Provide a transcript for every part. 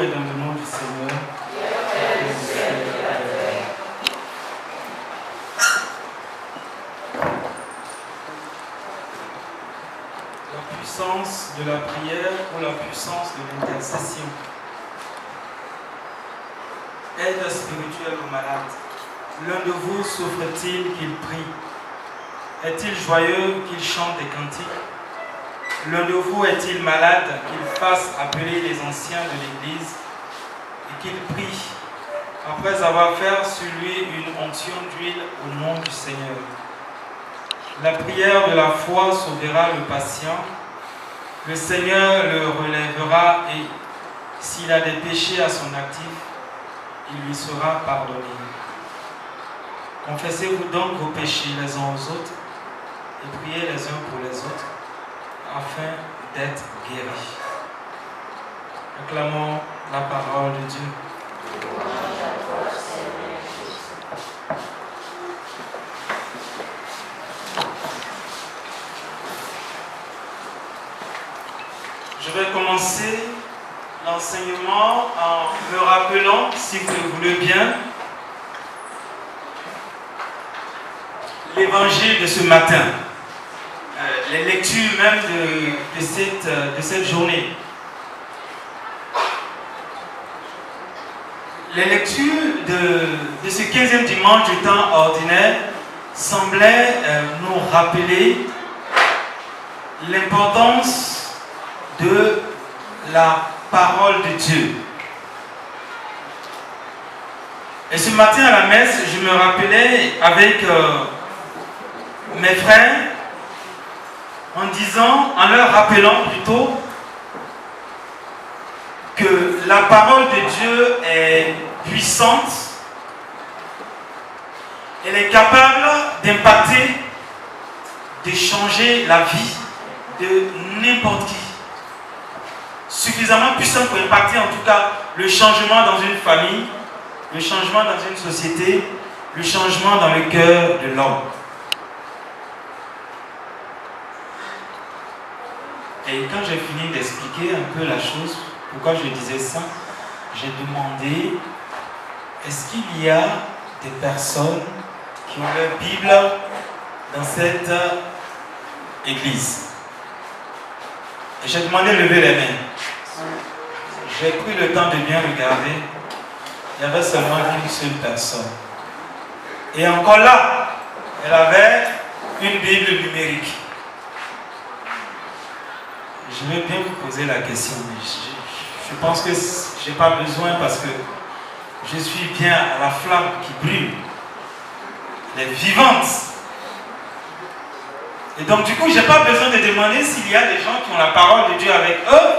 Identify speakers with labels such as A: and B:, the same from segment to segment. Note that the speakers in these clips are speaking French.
A: est dans le nom du Seigneur. La puissance de la prière ou la puissance de l'intercession. Aide spirituelle aux malades. L'un de vous souffre-t-il qu'il prie? Est-il joyeux qu'il chante des cantiques? L'un de vous est-il malade qu'il fasse appeler les anciens de l'Église et qu'il prie après avoir fait sur lui une onction d'huile au nom du Seigneur? La prière de la foi sauvera le patient. Le Seigneur le relèvera et s'il a des péchés à son actif, il lui sera pardonné. Confessez-vous donc vos péchés les uns aux autres et priez les uns pour les autres afin d'être guéris. Acclamons la parole de Dieu. Je vais commencer l'enseignement en me rappelant, si vous le voulez bien, l'évangile de ce matin, les lectures même de cette journée. Les lectures de ce 15e dimanche du temps ordinaire semblaient nous rappeler l'importance de la parole de Dieu. Et ce matin à la messe, je me rappelais avec mes frères en leur rappelant plutôt que la parole de Dieu est puissante, elle est capable d'impacter, de changer la vie de n'importe qui. Suffisamment puissant pour impacter en tout cas le changement dans une famille, le changement dans une société, le changement dans le cœur de l'homme. Et quand j'ai fini d'expliquer un peu la chose, pourquoi je disais ça, j'ai demandé, est-ce qu'il y a des personnes qui ont leur Bible dans cette église? Et j'ai demandé de lever les mains. J'ai pris le temps de bien regarder. Il y avait seulement une seule personne. Et encore là, elle avait une Bible numérique. Je vais bien vous poser la question. Je pense que je n'ai pas besoin parce que je suis bien à la flamme qui brûle. Elle est vivante. Et donc du coup, je n'ai pas besoin de demander s'il y a des gens qui ont la parole de Dieu avec eux.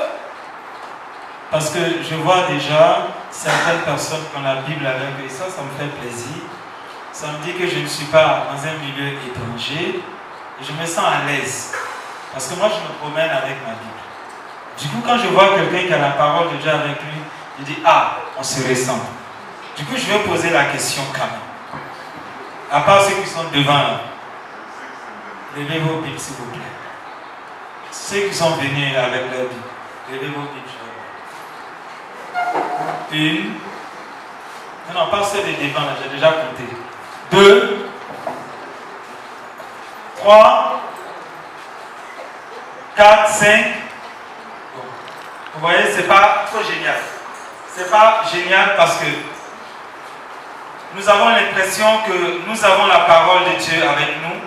A: Parce que je vois déjà certaines personnes qui ont la Bible avec eux. Et ça me fait plaisir. Ça me dit que je ne suis pas dans un milieu étranger. Et je me sens à l'aise. Parce que moi, je me promène avec ma Bible. Du coup, quand je vois quelqu'un qui a la parole de Dieu avec lui, je dis, ah, on se ressemble. Du coup, je vais poser la question quand même. À part ceux qui sont devant là. Levez vos Bibles, s'il vous plaît. Ceux qui sont venus avec leur Bible, levez vos Bibles. Une. Non, pas ceux des devant, là, j'ai déjà compté. 2. 3. 4, 5. Vous voyez, c'est pas trop génial. C'est pas génial parce que nous avons l'impression que nous avons la parole de Dieu avec nous.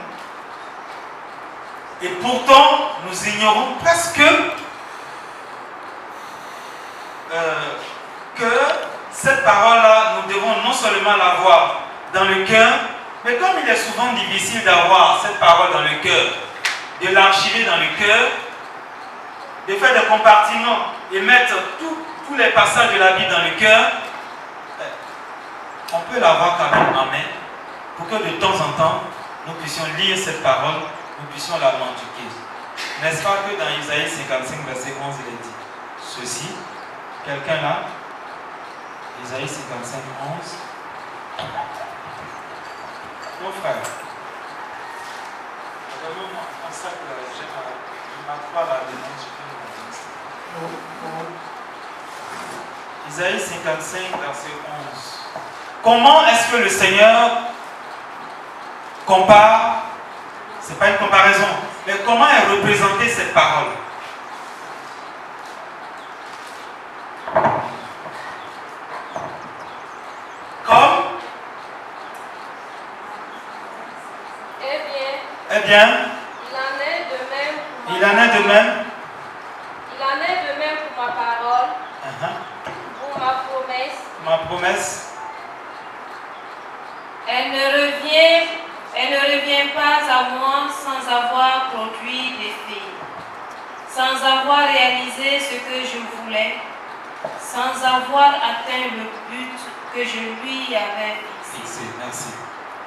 A: Et pourtant, nous ignorons presque que cette parole-là, nous devons non seulement l'avoir dans le cœur, mais comme il est souvent difficile d'avoir cette parole dans le cœur, de l'archiver dans le cœur, de faire des compartiments et mettre tous les passages de la Bible dans le cœur, on peut l'avoir quand même en main pour que de temps en temps, nous puissions lire cette parole, nous puissions la mandiquer. N'est-ce pas que dans Isaïe 55, verset 11, il est dit ceci, quelqu'un là, Isaïe 55, 11. Mon frère, donne-moi comme ça que j'ai ma foi là dedans. Isaïe 55, verset 11. Comment est-ce que le Seigneur compare, ce n'est pas une comparaison, mais comment est représentée cette parole? Comme? Eh bien,
B: il en est de même pour
A: il en est de même.
B: Il en est de même pour ma parole, pour ma promesse.
A: Ma promesse.
B: Elle ne revient pas à moi sans avoir produit d'effet, sans avoir réalisé ce que je voulais, sans avoir atteint le but que je lui avais fixé.
A: Merci.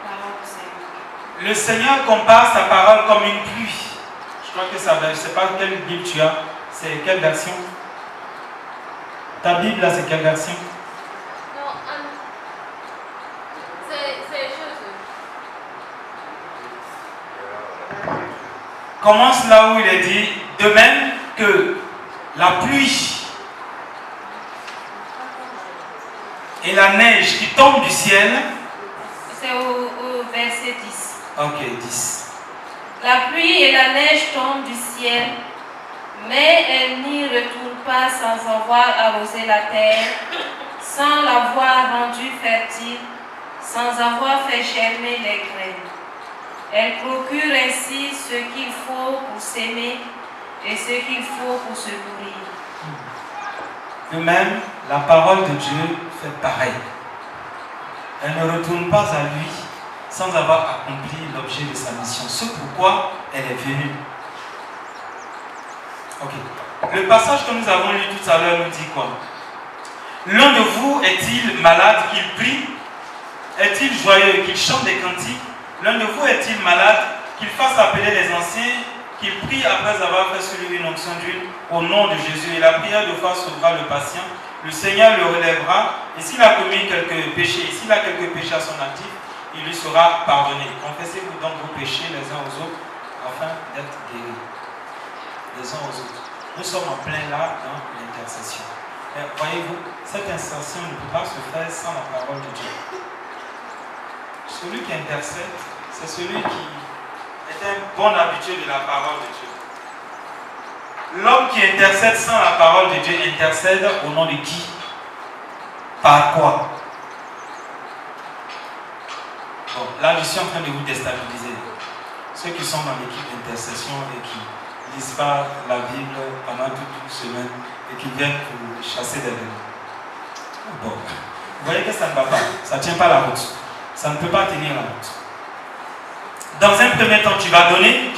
B: Parole du Seigneur.
A: Le Seigneur compare sa parole comme une pluie. Je crois que ça va, je ne sais pas quelle Bible tu as. C'est quelle version? Ta Bible là, c'est quelle version?
B: Non, c'est juste.
A: Commence là où il est dit, de même que la pluie et la neige qui tombent du ciel.
B: C'est au verset 10.
A: Ok, 10.
B: La pluie et la neige tombent du ciel, mais elle n'y retourne pas sans avoir arrosé la terre, sans l'avoir rendue fertile, sans avoir fait germer les graines. Elle procure ainsi ce qu'il faut pour s'aimer et ce qu'il faut pour se nourrir.
A: De même, la parole de Dieu fait pareil. Elle ne retourne pas à lui sans avoir accompli l'objet de sa mission. C'est pourquoi elle est venue. Ok. Le passage que nous avons lu tout à l'heure nous dit quoi? L'un de vous est-il malade qu'il prie? Est-il joyeux qu'il chante des cantiques? L'un de vous est-il malade qu'il fasse appeler les anciens, qu'il prie après avoir fait sur lui une onction d'huile au nom de Jésus? Et la prière de foi sauvera le patient. Le Seigneur le relèvera. Et s'il a commis quelques péchés, s'il a quelques péchés à son actif, il lui sera pardonné. Confessez-vous donc vos péchés les uns aux autres afin d'être guéris. Les uns aux autres. Nous sommes en plein là dans l'intercession. Voyez-vous, cette intercession ne peut pas se faire sans la parole de Dieu. Celui qui intercède, c'est celui qui est un bon habitué de la parole de Dieu. L'homme qui intercède sans la parole de Dieu intercède au nom de qui? Par quoi? Bon, là je suis en train de vous déstabiliser. Ceux qui sont dans l'équipe d'intercession et qui ne lisent pas la Bible pendant toute une semaine et qui viennent pour chasser des démons. Bon, vous voyez que ça ne va pas, ça ne tient pas la route. Ça ne peut pas tenir la route. Dans un premier temps, tu vas donner,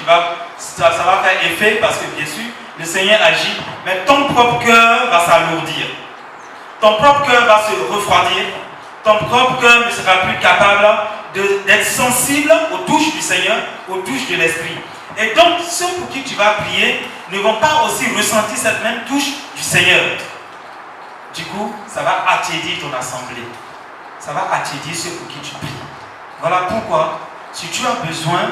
A: ça va faire effet parce que bien sûr, le Seigneur agit, mais ton propre cœur va s'alourdir. Ton propre cœur va se refroidir. Ton propre cœur ne sera plus capable d'être sensible aux touches du Seigneur, aux touches de l'Esprit. Et donc, ceux pour qui tu vas prier ne vont pas aussi ressentir cette même touche du Seigneur. Du coup, ça va attiédir ton assemblée. Ça va attiédir ceux pour qui tu pries. Voilà pourquoi, si tu as besoin,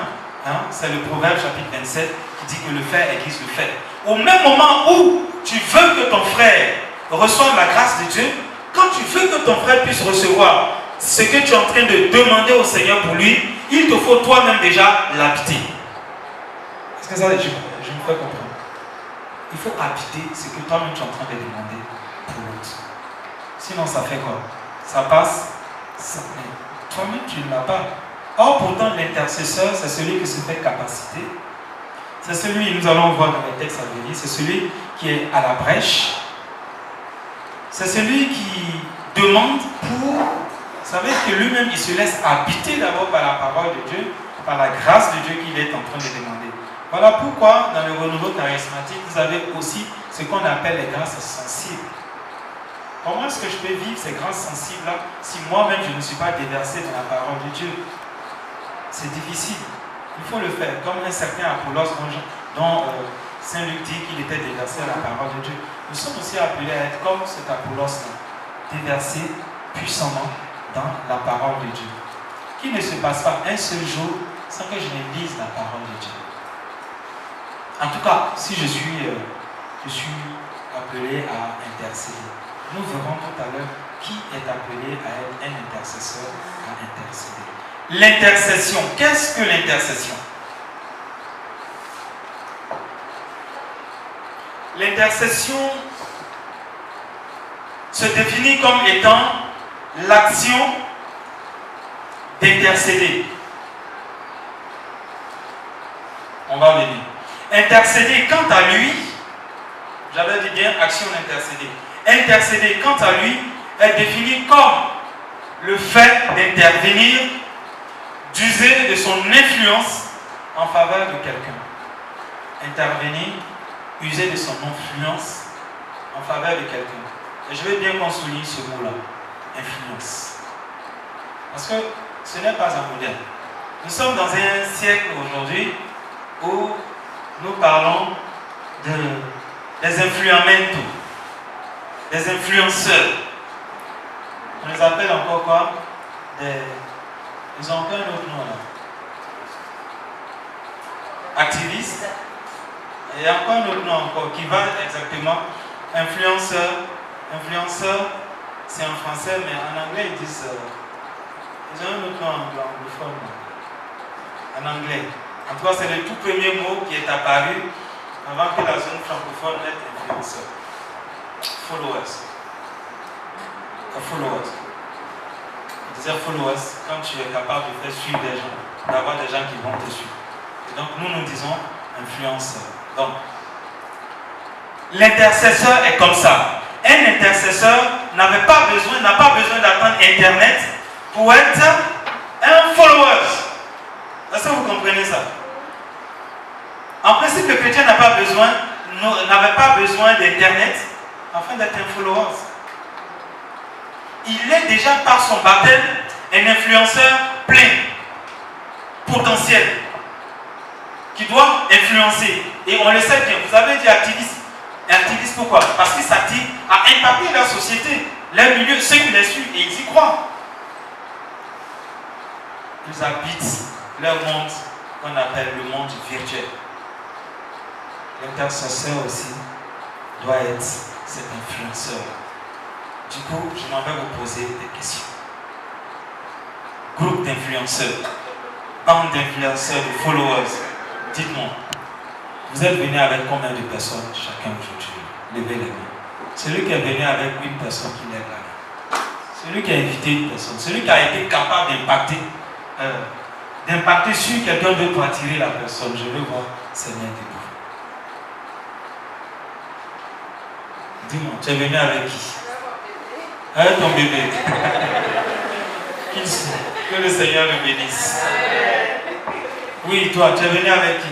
A: c'est le Proverbe chapitre 27 qui dit que le faire aiguise le fait. Au même moment où tu veux que ton frère reçoive la grâce de Dieu, quand tu veux que ton frère puisse recevoir ce que tu es en train de demander au Seigneur pour lui, il te faut toi-même déjà l'habiter. Est-ce que ça, je me fais comprendre? Il faut habiter ce que toi-même tu es en train de demander pour l'autre. Sinon, ça fait quoi? Ça passe, mais toi-même tu ne l'as pas. Or, pourtant, l'intercesseur, c'est celui qui se fait capacité. C'est celui, nous allons voir dans les textes à venir, c'est celui qui est à la brèche. C'est celui qui demande pour... Ça veut dire que lui-même, il se laisse habiter d'abord par la parole de Dieu, par la grâce de Dieu qu'il est en train de demander. Voilà pourquoi, dans le renouveau charismatique, vous avez aussi ce qu'on appelle les grâces sensibles. Comment est-ce que je peux vivre ces grâces sensibles-là si moi-même je ne suis pas déversé dans la parole de Dieu? C'est difficile. Il faut le faire. Comme un certain Apollos dont Saint Luc dit qu'il était déversé à la parole de Dieu. Nous sommes aussi appelés à être comme cet Apollos-là, déversé puissamment dans la parole de Dieu. Qu'il ne se passe pas un seul jour sans que je ne lise la parole de Dieu. En tout cas, si je suis appelé à intercéder. Nous verrons tout à l'heure qui est appelé à être un intercesseur, à intercéder. L'intercession, qu'est-ce que l'intercession? L'intercession se définit comme étant l'action d'intercéder. On va venir. Intercéder, quant à lui, j'avais dit bien action d'intercéder. Intercéder, quant à lui, est défini comme le fait d'intervenir, d'user de son influence en faveur de quelqu'un. Intervenir, user de son influence en faveur de quelqu'un. Et je veux bien qu'on souligne ce mot-là, influence. Parce que ce n'est pas un modèle. Nous sommes dans un siècle aujourd'hui où nous parlons des influenmentos, des influenceurs. On les appelle encore quoi? Ils ont encore un autre nom là. Activistes. Et il y a encore un autre nom encore qui va exactement. Influenceur. Influenceur, c'est en français, mais en anglais ils disent. Ils ont un autre nom anglophone. En anglais. En tout cas, c'est le tout premier mot qui est apparu avant que la zone francophone ait influenceur. Followers. Followers. On disait followers quand tu es capable de faire suivre des gens, d'avoir des gens qui vont te suivre. Et donc nous disons influenceur. Donc, l'intercesseur est comme ça. Un intercesseur n'a pas besoin d'attendre Internet pour être un follower. Est-ce que vous comprenez ça? En principe, le chrétien n'avait pas besoin d'Internet afin d'être un follower. Il est déjà par son baptême un influenceur plein, potentiel, qui doit influencer. Et on le sait bien, vous avez dit activiste. Activiste pourquoi? Parce qu'ils s'activent à impacter leur société, leur milieu, ceux qui les suivent, et ils y croient. Ils habitent leur monde qu'on appelle le monde virtuel. L'intercesseur aussi doit être cet influenceur. Du coup, je m'en vais vous poser des questions. Groupe d'influenceurs, bande d'influenceurs, de followers, dites-moi, vous êtes venu avec combien de personnes chacun aujourd'hui? Levez les mains. Celui qui est venu avec une personne qui lève la main. Celui qui a invité une personne. Celui qui a été capable d'impacter sur quelqu'un d'autre pour attirer la personne. Je veux voir ses mains debout. Dis-moi, tu es venu avec qui? Avec ton bébé. Que le Seigneur le bénisse. Oui, toi, tu es venu avec qui?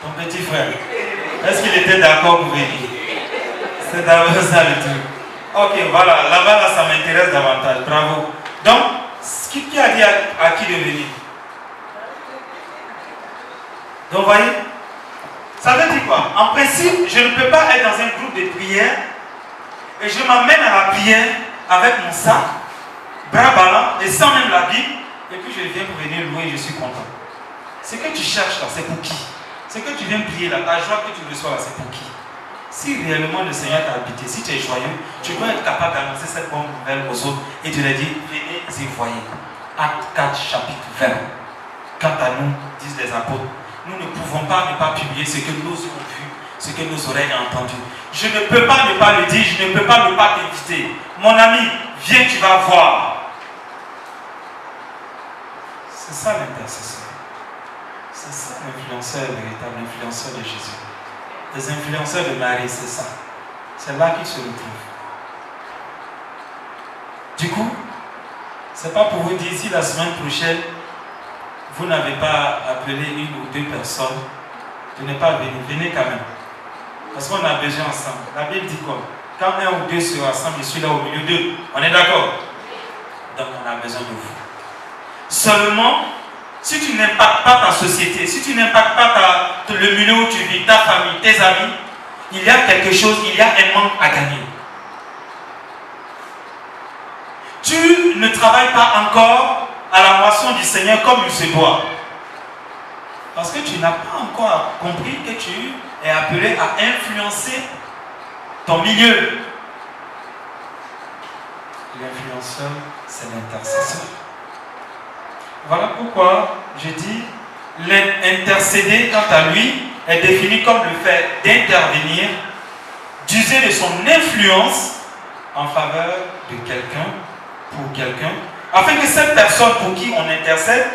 A: Ton petit frère. Est-ce qu'il était d'accord pour venir? C'est d'abord ça le truc. Ok, voilà, là-bas, là, ça m'intéresse davantage. Bravo. Donc, qui a dit à qui de venir? Donc, vous voyez, ça veut dire quoi? En principe, je ne peux pas être dans un groupe de prière et je m'amène à la prière avec mon sac, bras ballants et sans même la Bible, et puis je viens pour venir louer et je suis content. Ce que tu cherches là, c'est pour qui? Ce que tu viens prier là, la joie que tu reçois là, c'est pour qui? Si réellement le Seigneur t'a habité, si tu es joyeux, tu dois être capable d'annoncer cette bonne nouvelle aux autres et de leur dire, venez y voyez. Acte 4, chapitre 20. Quant à nous, disent les apôtres, nous ne pouvons pas ne pas publier ce que nous avons vu, ce que nos oreilles ont entendu. Je ne peux pas ne pas le dire, je ne peux pas ne pas t'inviter. Mon ami, viens, tu vas voir. C'est ça l'intercesseur. C'est ça l'influenceur, le véritable influenceur de Jésus. Les influenceurs de Marie, c'est ça. C'est là qu'ils se retrouvent. Du coup, c'est pas pour vous dire si la semaine prochaine, vous n'avez pas appelé une ou deux personnes, de ne pas venir. Venez quand même. Parce qu'on a besoin ensemble. La Bible dit quoi? Quand un ou deux se rassemblent, je suis là au milieu d'eux. On est d'accord? Donc on a besoin de vous. Seulement, si tu n'impactes pas ta société, si tu n'impactes pas le milieu où tu vis, ta famille, tes amis, il y a quelque chose, il y a un manque à gagner. Tu ne travailles pas encore à la moisson du Seigneur comme il se doit. Parce que tu n'as pas encore compris que tu es appelé à influencer ton milieu. seul, c'est l'intercesseur. Voilà pourquoi je dis, l'intercéder, quant à lui, est défini comme le fait d'intervenir, d'user de son influence en faveur de quelqu'un, pour quelqu'un, afin que cette personne pour qui on intercède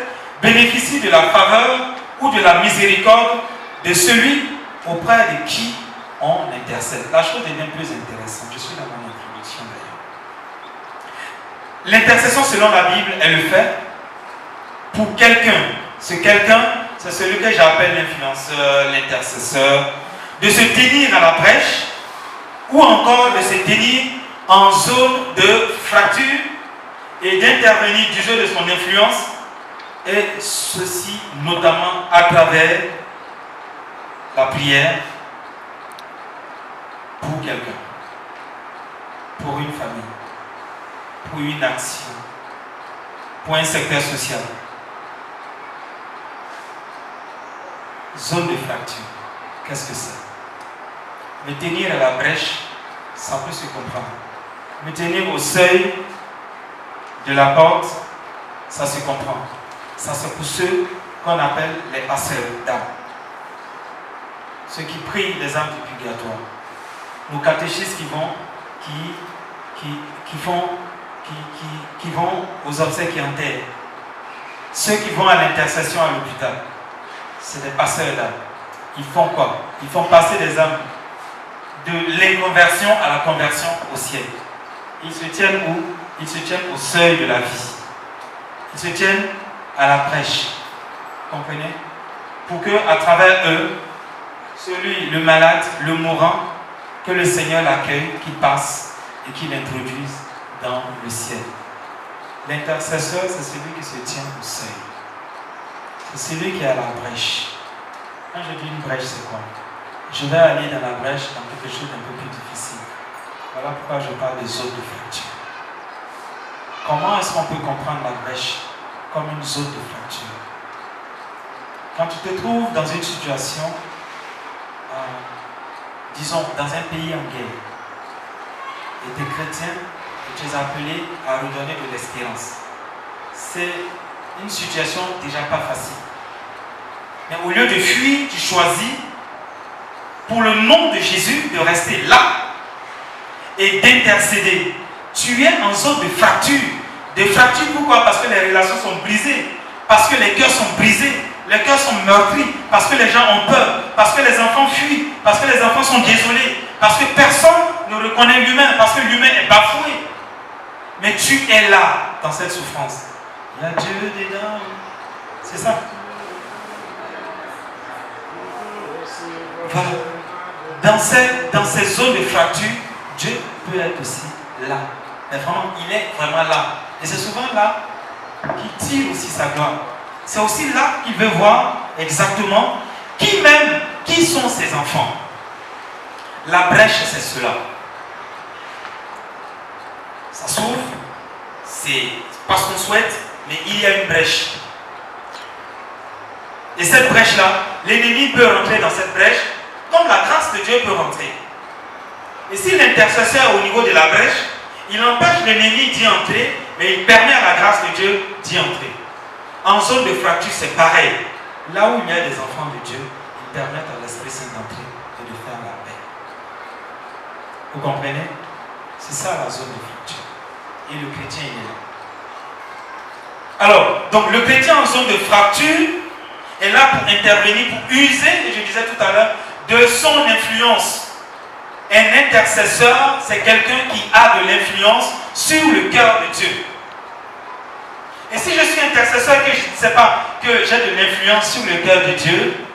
A: bénéficie de la faveur ou de la miséricorde de celui auprès de qui on intercède. La chose devient plus intéressante. Je suis dans mon introduction d'ailleurs. L'intercession selon la Bible est le fait pour quelqu'un. Ce quelqu'un, c'est celui que j'appelle l'influenceur, l'intercesseur, de se tenir à la brèche ou encore de se tenir en zone de fracture et d'intervenir du jeu de son influence, et ceci notamment à travers la prière pour quelqu'un, pour une famille, pour une action, pour un secteur social. Zone de fracture, qu'est-ce que c'est? Me tenir à la brèche, ça peut se comprendre. Me tenir au seuil de la porte, ça se comprend. Ça c'est pour ceux qu'on appelle les passeurs d'âmes. Ceux qui prient les âmes du purgatoire. Nos catéchistes qui vont aux obsèques en terre. Ceux qui vont à l'intercession à l'hôpital. C'est des passeurs d'âmes. Ils font quoi? Ils font passer des âmes de l'inconversion à la conversion au ciel. Ils se tiennent où? Ils se tiennent au seuil de la vie. Ils se tiennent à la brèche. Comprenez? Pour que, à travers eux, celui, le malade, le mourant, que le Seigneur l'accueille, qu'il passe et qu'il l'introduise dans le ciel. L'intercesseur, c'est celui qui se tient au seuil. C'est celui qui est à la brèche. Quand je dis une brèche, c'est quoi? Je vais aller dans la brèche dans quelque chose d'un peu plus difficile. Voilà pourquoi je parle des zones de fracture. Comment est-ce qu'on peut comprendre la brèche comme une zone de fracture? Quand tu te trouves dans une situation, disons, dans un pays en guerre, et tu es chrétien, et tu es appelé à redonner de l'espérance, c'est une situation déjà pas facile. Mais au lieu de fuir, tu choisis, pour le nom de Jésus, de rester là et d'intercéder. Tu es en zone de fracture. De fracture, pourquoi? Parce que les relations sont brisées, parce que les cœurs sont brisés, les cœurs sont meurtris, parce que les gens ont peur, parce que les enfants fuient, parce que les enfants sont désolés, parce que personne ne reconnaît l'humain, parce que l'humain est bafoué. Mais tu es là, dans cette souffrance. Il y a Dieu dedans. C'est ça. Voilà. Dans ces zones de fracture, Dieu peut être aussi là. Mais vraiment, il est vraiment là. Et c'est souvent là qu'il tire aussi sa gloire. C'est aussi là qu'il veut voir exactement qui sont ses enfants. La brèche, c'est cela. Ça s'ouvre, c'est pas ce qu'on souhaite, mais il y a une brèche. Et cette brèche-là, l'ennemi peut rentrer dans cette brèche, comme la grâce de Dieu peut rentrer. Et si l'intercesseur est au niveau de la brèche, il empêche l'ennemi d'y entrer, mais il permet à la grâce de Dieu d'y entrer. En zone de fracture, c'est pareil. Là où il y a des enfants de Dieu, ils permettent à l'Esprit Saint d'entrer et de faire la paix. Vous comprenez? C'est ça la zone de fracture. Et le chrétien, il est là. Alors, donc le chrétien en zone de fracture est là pour intervenir, pour user, et je disais tout à l'heure, de son influence. Un intercesseur, c'est quelqu'un qui a de l'influence sur le cœur de Dieu. Et si je suis intercesseur et que je ne sais pas que j'ai de l'influence sur le cœur de Dieu,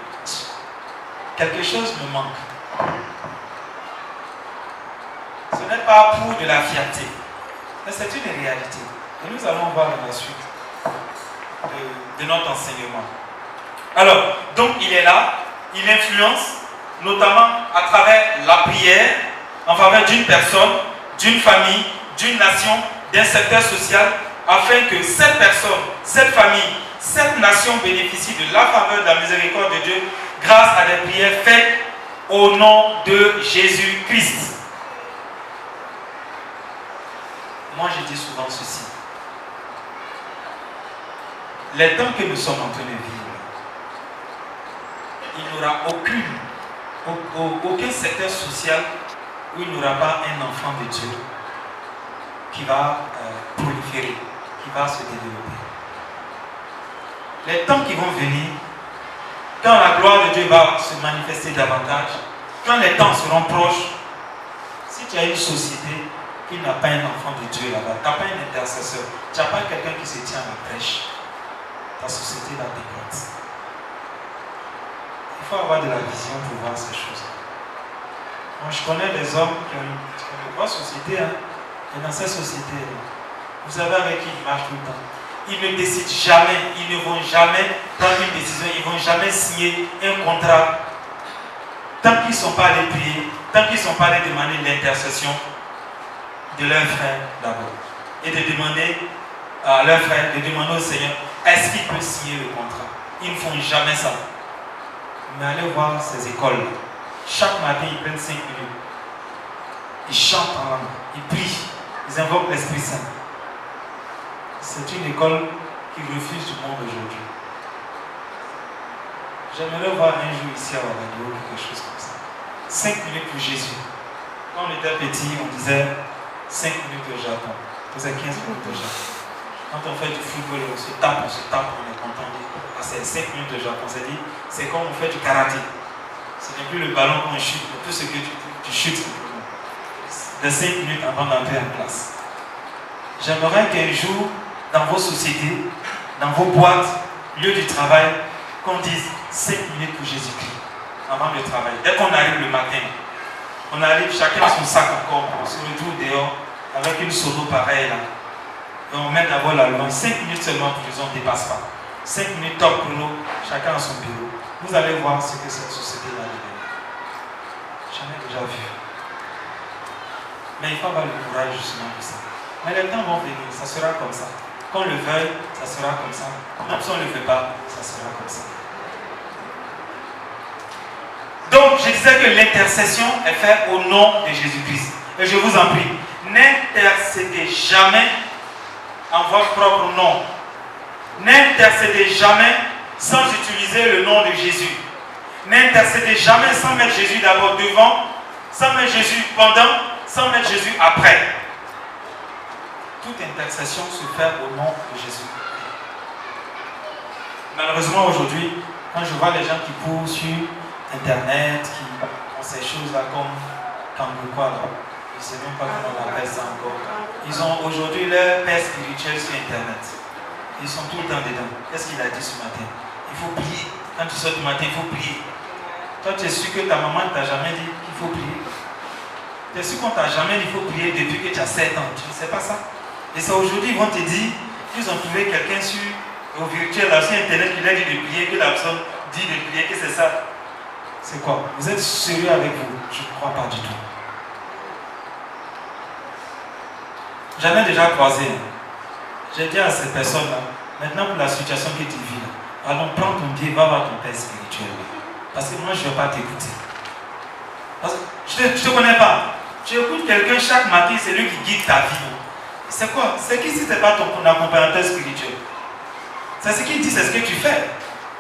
A: quelque chose me manque. Ce n'est pas pour de la fierté, mais c'est une réalité. Et nous allons voir dans la suite de notre enseignement. Alors, donc il est là, il influence, notamment à travers la prière, en faveur d'une personne, d'une famille, d'une nation, d'un secteur social, afin que cette personne, cette famille, cette nation bénéficie de la faveur, de la miséricorde de Dieu, grâce à des prières faites au nom de Jésus-Christ. moi je dis souvent ceci. Les temps que nous sommes en train de vivre, il n'y aura aucun secteur social où il n'y aura pas un enfant de Dieu qui va proliférer, qui va se développer. Les temps qui vont venir, quand la gloire de Dieu va se manifester davantage, quand les temps seront proches, si tu as une société qui n'a pas un enfant de Dieu là-bas, tu n'as pas un intercesseur, tu n'as pas quelqu'un qui se tient à la brèche, ta société va décroître. Il faut avoir de la vision pour voir ces choses. Moi, je connais des hommes qui ont une grosse société, hein, et dans cette société, vous savez avec qui ils marchent tout le temps. Ils ne décident jamais, ils ne vont jamais prendre une décision, ils ne vont jamais signer un contrat tant qu'ils ne sont pas allés prier, tant qu'ils ne sont pas allés demander l'intercession de leur frère d'abord. Et de demander à leur frère, de demander au Seigneur, est-ce qu'il peut signer le contrat? Ils ne font jamais ça. Mais allez voir ces écoles. Chaque matin, ils prennent 5 minutes. Ils chantent en langue, ils prient, ils invoquent l'Esprit Saint. C'est une école qui refuse du monde aujourd'hui. J'aimerais voir un jour ici à Ouagadougou quelque chose comme ça. 5 minutes pour Jésus. Quand on était petit, on disait 5 minutes au Japon. On faisait 15 minutes au Japon. Quand on fait du football, on se tape, on est content. Ah, c'est 5 minutes au Japon. C'est comme on fait du karaté. Ce n'est plus le ballon qu'on chute, mais tout ce que tu chutes simplement. De 5 minutes avant d'entrer en classe. J'aimerais qu'un jour, dans vos sociétés, dans vos boîtes, lieux du travail, qu'on dise 5 minutes pour Jésus-Christ avant le travail. Dès qu'on arrive le matin, on arrive, chacun a son sac encore, on se retrouve dehors avec une solo pareille là. Et on met d'abord la louange. 5 minutes seulement pour les hommes ne dépasse pas. 5 minutes top chrono, chacun a son bureau. Vous allez voir ce que cette société-là devient. J'en ai déjà vu. Mais il faut avoir le courage justement de ça. Mais les temps vont venir, ça sera comme ça. Qu'on le veuille, ça sera comme ça. Même si on ne le veut pas, ça sera comme ça. Donc, je disais que l'intercession est faite au nom de Jésus-Christ. Et je vous en prie, n'intercédez jamais en votre propre nom. N'intercédez jamais sans utiliser le nom de Jésus. N'intercédez jamais sans mettre Jésus d'abord devant, sans mettre Jésus pendant, sans mettre Jésus après. Toute intercession se fait au nom de Jésus. Malheureusement aujourd'hui, quand je vois les gens qui courent sur Internet, qui ont ces choses-là comme quoi là, je ne sais même pas comment on appelle ça encore. Ils ont aujourd'hui leur père spirituel sur Internet. Ils sont tout le temps dedans. Qu'est-ce qu'il a dit ce matin? Il faut prier. Quand tu sors du matin, il faut prier. Toi, tu es sûr que ta maman ne t'a jamais dit qu'il faut prier? Tu es sûr qu'on ne t'a jamais dit qu'il faut prier depuis que tu as 7 ans? Tu ne sais pas ça? Et ça aujourd'hui, ils vont te dire qu'ils ont trouvé quelqu'un au virtuel, là, sur Internet, qui leur dit de prier, que la personne dit de prier, que c'est ça. C'est quoi? Vous êtes sérieux avec vous? Je ne crois pas du tout. J'en ai déjà croisé. J'ai dit à ces personnes-là, maintenant pour la situation que tu vis, là, allons prendre ton pied, va voir ton père spirituel. Parce que moi, je ne vais pas t'écouter. Parce que je ne te connais pas. Tu écoutes quelqu'un chaque matin, c'est lui qui guide ta vie. C'est quoi? C'est qui si ce n'est pas ton accompagnateur spirituel? C'est ce qu'il dit, c'est ce que tu fais.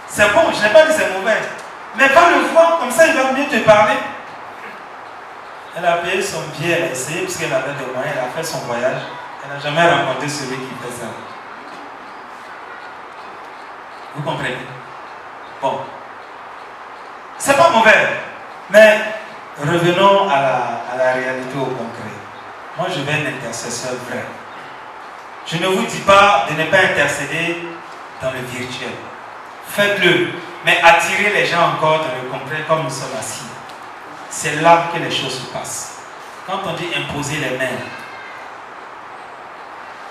A: C'est bon, je n'ai pas dit c'est mauvais. Mais va le voir, comme ça il va mieux te parler. Elle a payé son billet, elle a essayé, puisqu'elle avait des moyens, elle a fait son voyage. Elle n'a jamais rencontré celui qui fait ça. Vous comprenez? Bon. C'est pas mauvais. Mais revenons à la réalité, au concret. Moi, je vais être un intercesseur vrai. Je ne vous dis pas de ne pas intercéder dans le virtuel. Faites-le, mais attirez les gens encore dans le concret comme nous sommes assis. C'est là que les choses se passent. Quand on dit imposer les mains,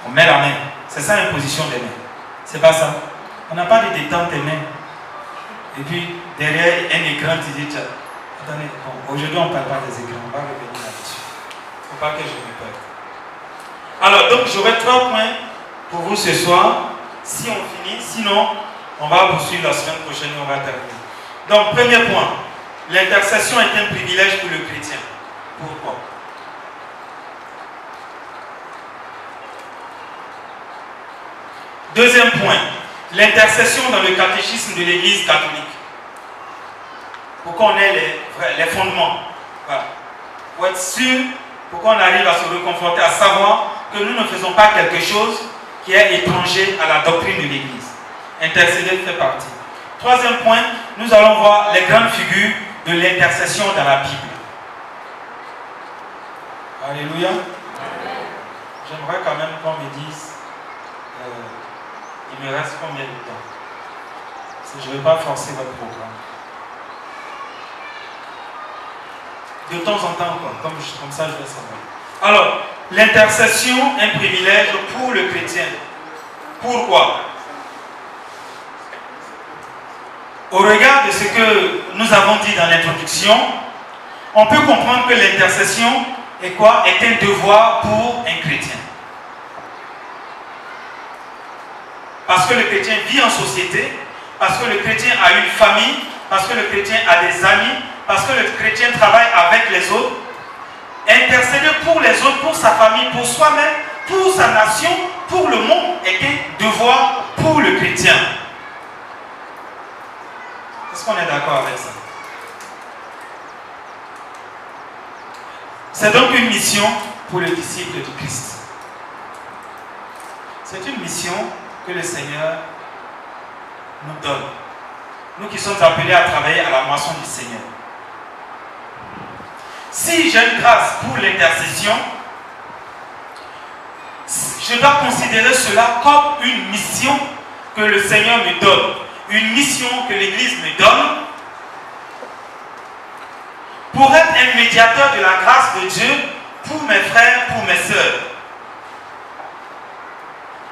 A: on met la main. C'est ça l'imposition des mains. C'est pas ça. On n'a pas dit détendre tes mains. Et puis, derrière un écran, tu dis, attendez, bon, aujourd'hui on ne parle pas des écrans, on va revenir là-dessus. Il ne faut pas que je me perde. Alors, donc, j'aurai 3 points pour vous ce soir. Si on finit, sinon, on va poursuivre la semaine prochaine et on va terminer. Donc, premier point, l'intercession est un privilège pour le chrétien. Pourquoi? Deuxième point, l'intercession dans le catéchisme de l'Église catholique. Pour qu'on ait les fondements. Voilà. Pour être sûr, pour qu'on arrive à se reconforter, à savoir que nous ne faisons pas quelque chose qui est étranger à la doctrine de l'Église. Intercéder fait partie. Troisième point, nous allons voir les grandes figures de l'intercession dans la Bible. Alléluia. J'aimerais quand même qu'on me dise, il me reste combien de temps? Parce que je ne vais pas forcer votre programme. De temps en temps, quoi. Comme ça, je vais savoir. Alors, l'intercession est un privilège pour le chrétien. Pourquoi? Au regard de ce que nous avons dit dans l'introduction, on peut comprendre que l'intercession est quoi? Est un devoir pour un chrétien. Parce que le chrétien vit en société, parce que le chrétien a une famille, parce que le chrétien a des amis, parce que le chrétien travaille avec les autres. Intercéder pour les autres, pour sa famille, pour soi-même, pour sa nation, pour le monde est un devoir pour le chrétien. Est-ce qu'on est d'accord avec ça? C'est donc une mission pour le disciple du Christ. C'est une mission que le Seigneur nous donne. Nous qui sommes appelés à travailler à la moisson du Seigneur. Si j'ai une grâce pour l'intercession, je dois considérer cela comme une mission que le Seigneur me donne. Une mission que l'Église me donne pour être un médiateur de la grâce de Dieu pour mes frères, pour mes sœurs.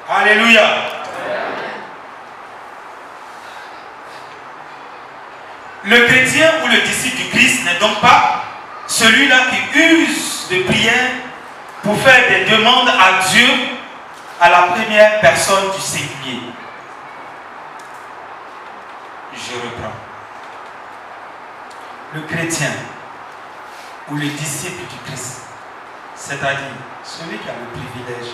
A: Alléluia. Le chrétien ou le disciple du Christ n'est donc pas celui-là qui use de prière pour faire des demandes à Dieu à la première personne du singulier. Je reprends. Le chrétien ou le disciple du Christ, c'est-à-dire celui qui a le privilège,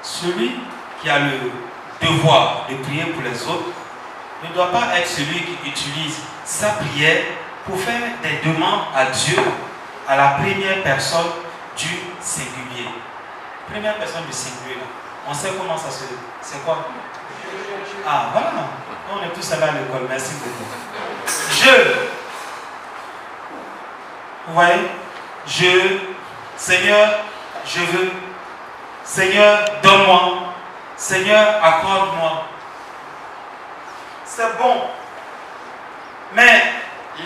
A: celui qui a le devoir de prier pour les autres, ne doit pas être celui qui utilise sa prière pour faire des demandes à Dieu à la première personne du singulier. Première personne du singulier, là. On sait comment ça se... C'est quoi? Ah, voilà. On est tous allés à l'école. Merci beaucoup. Vous voyez? Seigneur, je veux. Seigneur, donne-moi. Seigneur, accorde-moi. C'est bon. Mais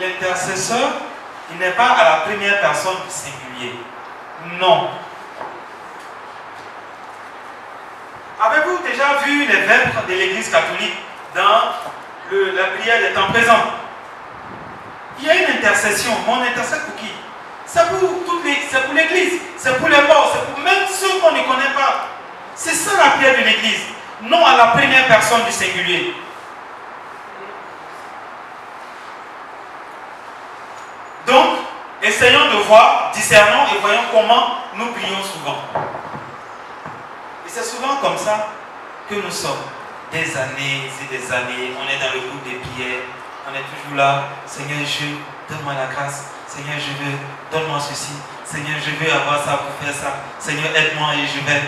A: l'intercesseur, il n'est pas à la première personne du singulier. Non. Avez-vous déjà vu les vêpres de l'Église catholique dans la prière des temps présents? Il y a une intercession. Mon intercession pour qui? C'est pour l'Église, c'est pour les morts, c'est pour même ceux qu'on ne connaît pas. C'est ça la prière de l'Église. Non à la première personne du singulier. Donc, essayons de voir, discernons et voyons comment nous prions souvent. Et c'est souvent comme ça que nous sommes. Des années et des années, on est dans le groupe des prières, on est toujours là. Seigneur, donne-moi la grâce. Seigneur, donne-moi ceci. Seigneur, je veux avoir ça pour faire ça. Seigneur, aide-moi et je vais.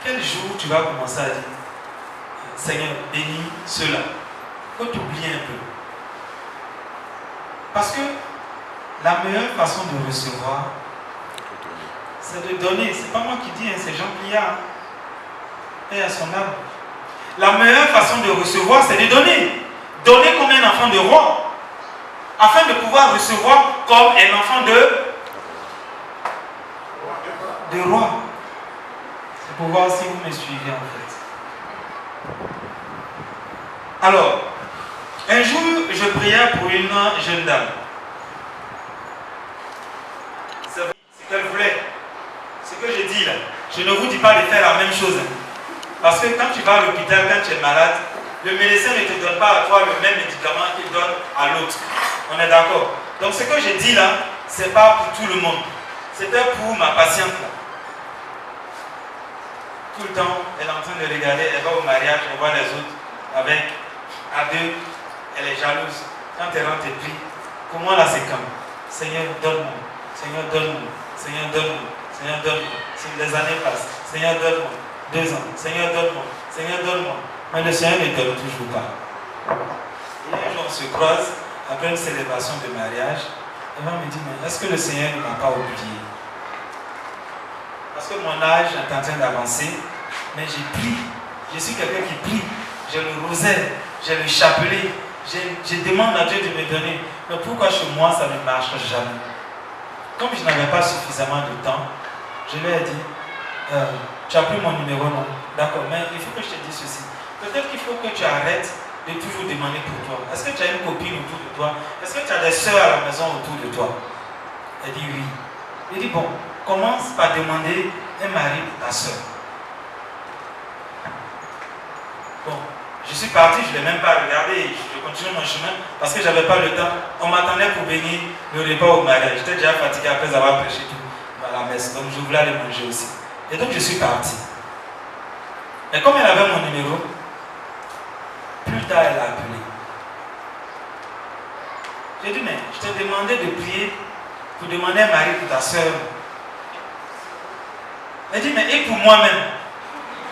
A: Quel jour tu vas commencer à dire, Seigneur, bénis cela. Il faut t'oublier un peu. Parce que la meilleure façon de recevoir, c'est de donner. C'est pas moi qui dis, c'est Jean Pliard. Et à son âme. La meilleure façon de recevoir, c'est de donner. Donner comme un enfant de roi. Afin de pouvoir recevoir comme un enfant de roi. C'est pour voir si vous me suivez en fait. Alors, un jour, je priais pour une jeune dame. C'est ce qu'elle voulait. Ce que je dis là, je ne vous dis pas de faire la même chose. Parce que quand tu vas à l'hôpital, quand tu es malade, le médecin ne te donne pas à toi le même médicament qu'il donne à l'autre. On est d'accord? Donc ce que je dis là, ce n'est pas pour tout le monde. C'était pour ma patiente là. tout le temps, elle est en train de regarder, elle va au mariage, elle voit les autres avec, à deux, elle est jalouse. Quand elle rentre, elle prie. Pour moi, là, c'est comme, Seigneur, donne-moi, Seigneur, donne-moi, Seigneur, donne-moi, Seigneur, donne-moi. Si les années passent, Seigneur, donne-moi, 2 ans, Seigneur, donne-moi, Seigneur, donne-moi. Mais le Seigneur ne donne toujours pas. Et un jour, on se croise après une célébration de mariage. Elle va me dire, mais est-ce que le Seigneur ne m'a pas oublié? Parce que mon âge est en train d'avancer, mais j'ai pris. Je suis quelqu'un qui prie. J'ai le rosaire, j'ai le chapelet. Je demande à Dieu de me donner. Mais pourquoi chez moi ça ne marche jamais? Comme je n'avais pas suffisamment de temps, je lui ai dit, tu as pris mon numéro, non? D'accord, mais il faut que je te dise ceci. Peut-être qu'il faut que tu arrêtes de toujours demander pour toi. Est-ce que tu as une copine autour de toi? Est-ce que tu as des soeurs à la maison autour de toi? Elle dit oui. Il dit bon, commence par demander un mari pour ta soeur. Bon, je suis parti, je ne l'ai même pas regardé, je continue mon chemin parce que je n'avais pas le temps. On m'attendait pour venir le repas au mariage. J'étais déjà fatigué après avoir prêché tout à la messe, donc je voulais aller manger aussi. Et donc je suis parti. Et comme elle avait mon numéro, plus tard elle a appelé. J'ai dit, mais je t'ai demandé de prier pour demander un mari pour ta soeur. Elle dit, mais et pour moi-même?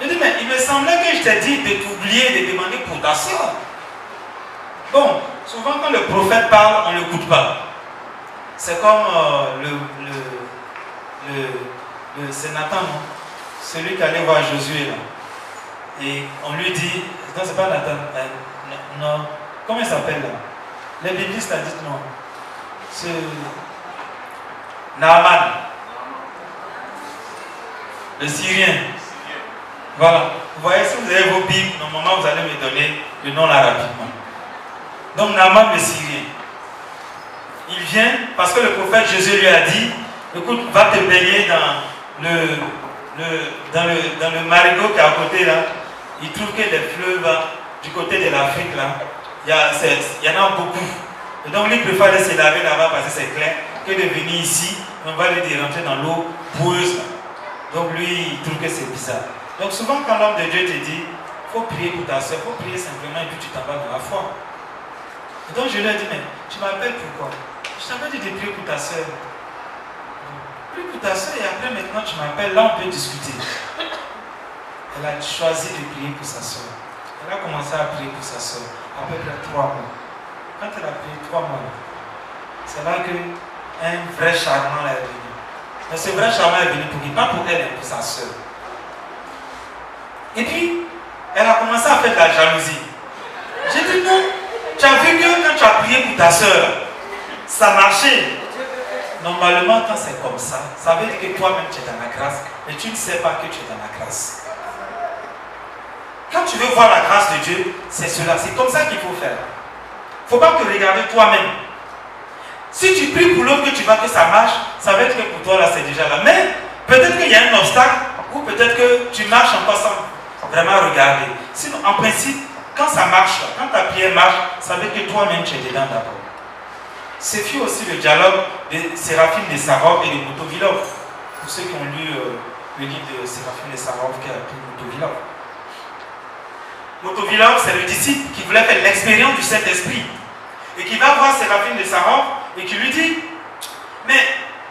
A: J'ai dit, mais il me semblait que je t'ai dit de t'oublier de demander pour ta soeur. Bon, souvent quand le prophète parle, on ne l'écoute pas. C'est comme c'est Nathan, non? Celui qui allait voir Josué là. Et on lui dit, non, c'est pas Nathan, non, comment il s'appelle là? Les biblistes a dit non. C'est Naaman, le Syrien. Voilà. Vous voyez, si vous avez vos Bibles, normalement vous allez me donner le nom là rapidement. Donc Naaman le Syrien. Il vient parce que le prophète Jésus lui a dit, écoute, va te baigner dans le marigot qui est à côté là. Il trouve que les fleuves du côté de l'Afrique là, il y en a beaucoup. Et donc lui préfère aller se laver là-bas parce que c'est clair que de venir ici, on va lui dire rentrer dans l'eau boueuse là. Donc lui, il trouve que c'est bizarre. Donc souvent quand l'homme de Dieu te dit, il faut prier pour ta soeur, il faut prier simplement et puis tu t'en vas dans la foi. Et donc je lui ai dit, mais tu m'appelles pourquoi? Je t'avais dit de prier pour ta soeur. Prie pour ta soeur et après maintenant tu m'appelles, là on peut discuter. Elle a choisi de prier pour sa soeur. Elle a commencé à prier pour sa soeur à peu près 3 mois. Quand elle a prié 3 mois, c'est là qu'un vrai charmant est venu. Mais ce vrai charmant est venu pour qui? Pas pour elle, mais pour sa soeur. Et puis, elle a commencé à faire de la jalousie. J'ai dit non, tu as vu que quand tu as prié pour ta soeur, ça marchait. Normalement, quand c'est comme ça veut dire que toi-même tu es dans la grâce, mais tu ne sais pas que tu es dans la grâce. Quand tu veux voir la grâce de Dieu, c'est cela. C'est comme ça qu'il faut faire. Il ne faut pas te regarder toi-même. Si tu pries pour l'autre que tu vois que ça marche, ça veut dire que pour toi là c'est déjà là. Mais peut-être qu'il y a un obstacle ou peut-être que tu marches encore sans vraiment regarder. Sinon, en principe, quand ça marche, quand ta prière marche, ça veut dire que toi-même tu es dedans d'abord. Ce fut aussi le dialogue de Séraphine de Sarov et de Motovilov. Pour ceux qui ont lu le livre de Séraphine de Sarov qui a appelé Motovilov. Motovilov, c'est le disciple qui voulait faire l'expérience du Saint-Esprit et qui va voir Séraphine de Sarov et qui lui dit, mais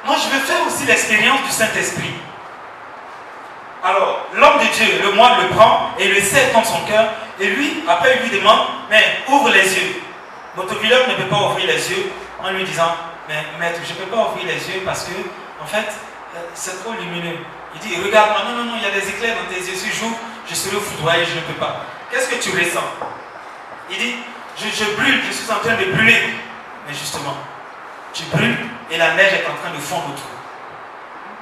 A: moi je veux faire aussi l'expérience du Saint-Esprit. Alors, l'homme de Dieu, le moine le prend et le serre dans son cœur et lui, après il lui demande, mais ouvre les yeux. Motovilov ne peut pas ouvrir les yeux en lui disant, mais maître, je ne peux pas ouvrir les yeux parce que, en fait, c'est trop lumineux. Il dit, regarde-moi, non, il y a des éclairs dans tes yeux, si j'ouvre, je serai foudroyé, je ne peux pas. Qu'est-ce que tu ressens? Il dit, je brûle, je suis en train de brûler. Mais justement, tu brûles et la neige est en train de fondre autour.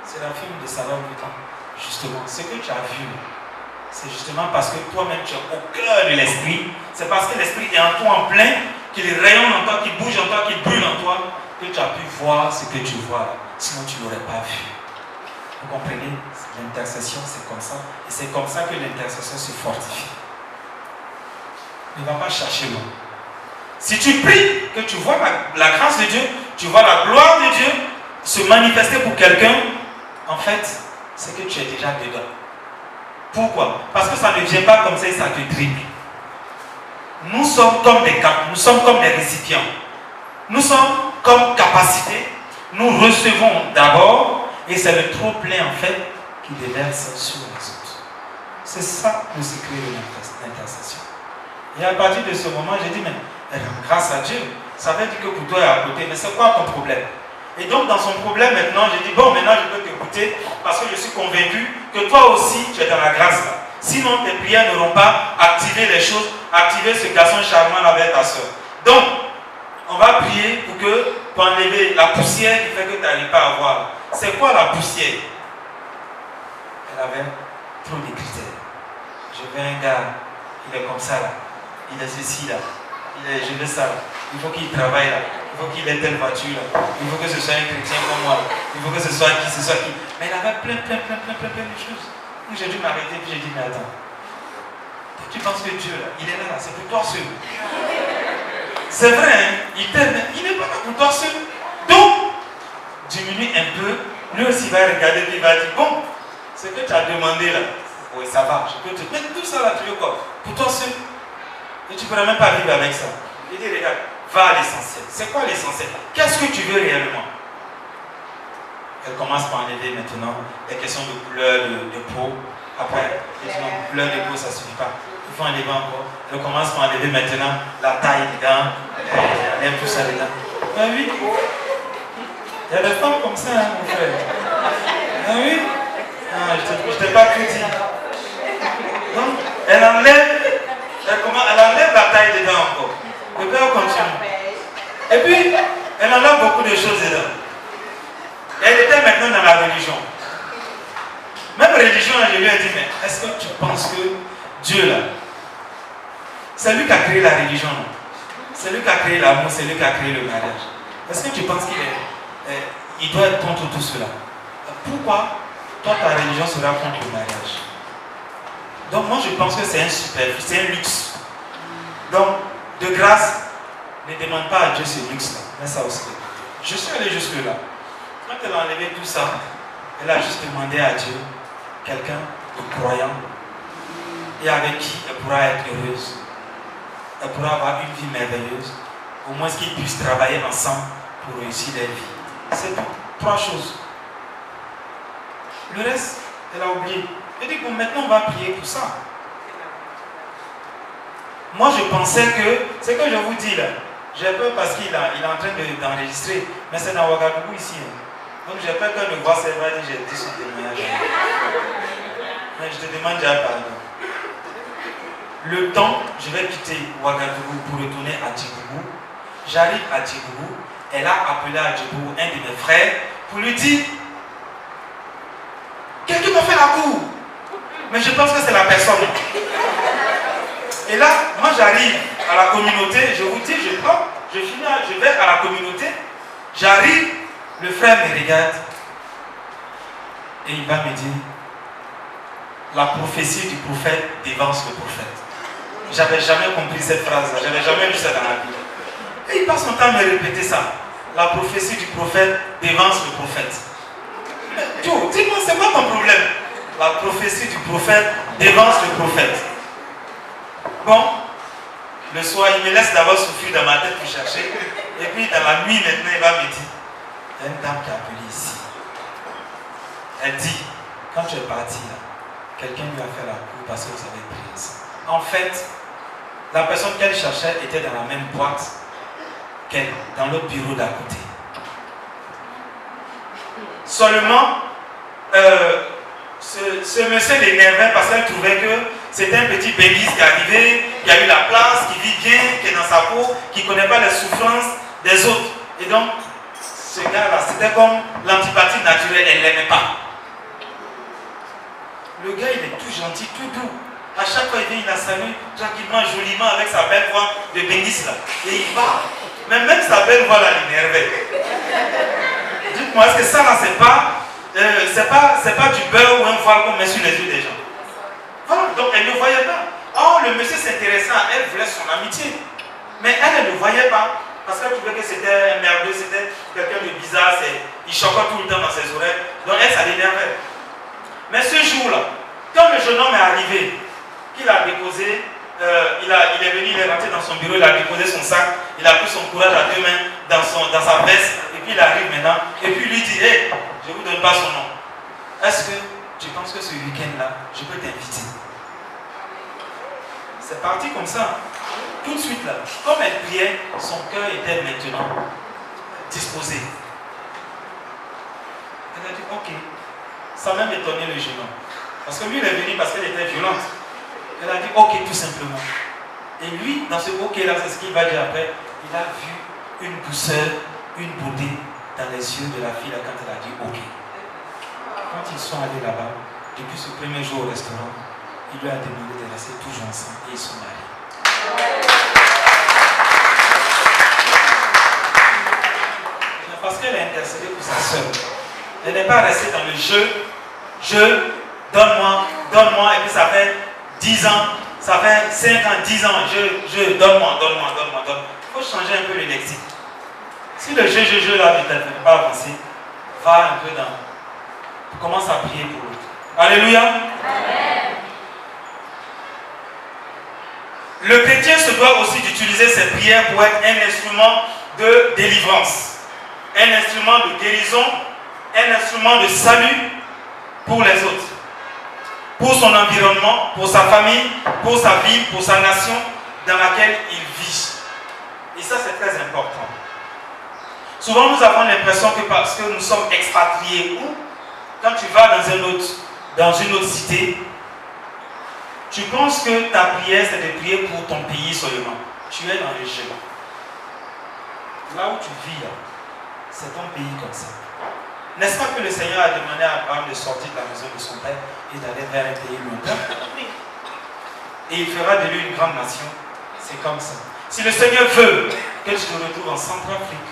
A: C'est la film de Sarov du temps. Justement, ce que tu as vu, c'est justement parce que toi-même tu es au cœur de l'esprit. C'est parce que l'esprit est en toi en plein, qu'il rayonne en toi, qu'il bouge en toi, qu'il brûle en toi, que tu as pu voir ce que tu vois. Sinon, tu ne l'aurais pas vu. Vous comprenez? L'intercession, c'est comme ça. Et c'est comme ça que l'intercession se fortifie. Ne va pas chercher loin. Si tu pries, que tu vois la grâce de Dieu, tu vois la gloire de Dieu se manifester pour quelqu'un, en fait, c'est que tu es déjà dedans. Pourquoi? Parce que ça ne vient pas comme ça et ça te dribble. Nous sommes comme des capes, nous sommes comme des récipients. Nous sommes comme capacité, nous recevons d'abord et c'est le trop plein en fait qui déverse sur les autres. C'est ça le secret de l'intercession. Et à partir de ce moment, j'ai dit, mais grâce à Dieu, ça veut dire que pour toi est à côté, mais c'est quoi ton problème? Et donc dans son problème maintenant, j'ai dit, bon maintenant je peux t'écouter parce que je suis convaincu que toi aussi tu es dans la grâce là. Sinon tes prières n'auront pas activé les choses, activé ce garçon charmant avec ta soeur. Donc, on va prier pour enlever la poussière qui fait que tu n'arrives pas à voir. C'est quoi la poussière? Elle avait trop de critères. Je veux un gars, il est comme ça là, il est ceci là, je veux ça là. Il faut qu'il travaille là, il faut qu'il ait telle voiture là, il faut que ce soit un chrétien comme moi, il faut que ce soit qui, ce soit qui. Mais il avait plein de choses. Donc j'ai dû m'arrêter puis j'ai dit, mais attends, tu penses que Dieu là, il est là, c'est pour toi seul. C'est vrai, hein? Il t'aime, mais il n'est pas là pour toi seul. Donc, diminue un peu, lui aussi va regarder et il va dire, bon, ce que tu as demandé là, oui ça va, je peux te mettre tout ça là, tu veux quoi? Pour toi seul. Et tu ne pourras même pas vivre avec ça. Il dit, regarde, va à l'essentiel. C'est quoi l'essentiel? Qu'est-ce que tu veux réellement? Elle commence par enlever maintenant les questions de couleur de peau. Après, les questions de couleur de peau, ça ne suffit pas. Il faut enlever encore. Elle commence par enlever maintenant la taille des dents. Elle aime tout ça les dents. Ah oui. Il y a des femmes comme ça, hein, mon frère. Ah oui. Ah, je ne t'ai pas tout dit. Donc, elle enlève la taille des dents encore. Le père continue. Et puis, elle enlève beaucoup de choses dedans. Elle était maintenant dans la religion. Même religion, je lui ai dit, mais est-ce que tu penses que Dieu là, c'est lui qui a créé la religion, non? C'est lui qui a créé l'amour, c'est lui qui a créé le mariage. Est-ce que tu penses qu'il doit être contre tout cela? Pourquoi toi ta religion sera contre le mariage? Donc moi je pense que c'est un superflu, c'est un luxe. Donc de grâce, ne demande pas à Dieu ce luxe-là. Mais ça aussi. Je suis allé jusque là. Quand elle a enlevé tout ça, elle a juste demandé à Dieu quelqu'un de croyant et avec qui elle pourra être heureuse. Elle pourra avoir une vie merveilleuse. Au moins qu'ils puissent travailler ensemble pour réussir leur vie. C'est tout. 3 choses. Le reste, elle a oublié. Elle dit, bon, maintenant on va prier pour ça. Moi je pensais que, ce que je vous dis là, j'ai peur parce qu'il est en train d'enregistrer, mais c'est dans Ouagadougou ici. Hein. Donc j'ai peur qu'elle me voit, c'est vrai, j'ai dit son témoignage. Mais je te demande déjà pardon. Le temps, je vais quitter Ouagadougou pour retourner à Djibougou. J'arrive à Djibougou, elle a appelé à Djibougou un de mes frères pour lui dire, quelqu'un m'a fait la cour. Mais je pense que c'est la personne. Et là, moi j'arrive à la communauté, je vous dis, je vais à la communauté, j'arrive, le frère me regarde et il va me dire, la prophétie du prophète dévance le prophète. J'avais jamais compris cette phrase-là, j'avais jamais lu ça dans la Bible. Et il passe son temps à me répéter ça. La prophétie du prophète dévance le prophète. Joe, dis-moi, c'est quoi ton problème? La prophétie du prophète dévance le prophète. Bon, le soir, il me laisse d'abord souffrir dans ma tête pour chercher. Et puis, dans la nuit, maintenant, il va me dire, il y a une dame qui a appelé ici. Elle dit, quand tu es parti là, quelqu'un lui a fait la cour parce que vous avez prié ça. En fait, la personne qu'elle cherchait était dans la même boîte qu'elle, dans l'autre bureau d'à côté. Seulement, ce monsieur l'énervait parce qu'elle trouvait que c'était un petit bénisse qui est arrivé, qui a eu la place, qui vit bien, qui est dans sa peau, qui ne connaît pas les souffrances des autres. Et donc, ce gars-là, c'était comme l'antipathie naturelle, elle ne l'aimait pas. Le gars, il est tout gentil, tout doux. À chaque fois, il vient, il la salue tranquillement, joliment, avec sa belle voix de bénisse là. Et il part. Mais même sa belle voix là, l'énervait. Dites-moi, est-ce que ça là, c'est pas du beurre ou un voile qu'on met sur les yeux des gens? Voilà, donc elle ne voyait pas. Or, le monsieur s'intéressait à elle, voulait son amitié. Mais elle ne voyait pas. Parce qu'elle trouvait que c'était un merdeux, c'était quelqu'un de bizarre, il choquait tout le temps dans ses oreilles. Donc elle, ça l'énervait. Mais ce jour-là, Quand le jeune homme est arrivé, qu'il a déposé, il est venu, il est rentré dans son bureau, il a déposé son sac, il a pris son courage à 2 mains dans sa veste, et puis il arrive maintenant, et puis il lui dit, hey, je ne vous donne pas son nom. Est-ce que tu penses que ce week-end-là, je peux t'inviter? C'est parti comme ça. Tout de suite là, comme elle priait, son cœur était maintenant disposé. Elle a dit, ok. Ça m'a même étonné le jeune homme. Parce que lui, il est venu parce qu'elle était violente. Elle a dit, ok, tout simplement. Et lui, dans ce ok là, c'est ce qu'il va dire après, il a vu une douceur, une beauté dans les yeux de la fille là, quand elle a dit ok. Quand ils sont allés là-bas, depuis ce premier jour au restaurant, il lui a demandé de rester toujours ensemble et ils sont mariés. Parce qu'elle a intercédé pour sa soeur. Elle n'est pas restée dans le jeu, donne-moi, et puis ça fait 10 ans, ça fait 5 ans, 10 ans, donne-moi. Il faut changer un peu le lexique. Si le jeu là ne t'aide pas avancer, va un peu dans. Commence à prier pour l'autre. Alléluia. Amen. Le chrétien se doit aussi d'utiliser ses prières pour être un instrument de délivrance, un instrument de guérison, un instrument de salut pour les autres, pour son environnement, pour sa famille, pour sa ville, pour sa nation dans laquelle il vit. Et ça, c'est très important. Souvent, nous avons l'impression que parce que nous sommes expatriés ou quand tu vas dans une autre cité, tu penses que ta prière, c'est de prier pour ton pays seulement. Tu es dans le jeu. Là où tu vis, c'est ton pays comme ça. N'est-ce pas que le Seigneur a demandé à Abraham de sortir de la maison de son père et d'aller vers un pays lointain? Et il fera de lui une grande nation. C'est comme ça. Si le Seigneur veut que tu te retrouves en Centrafrique,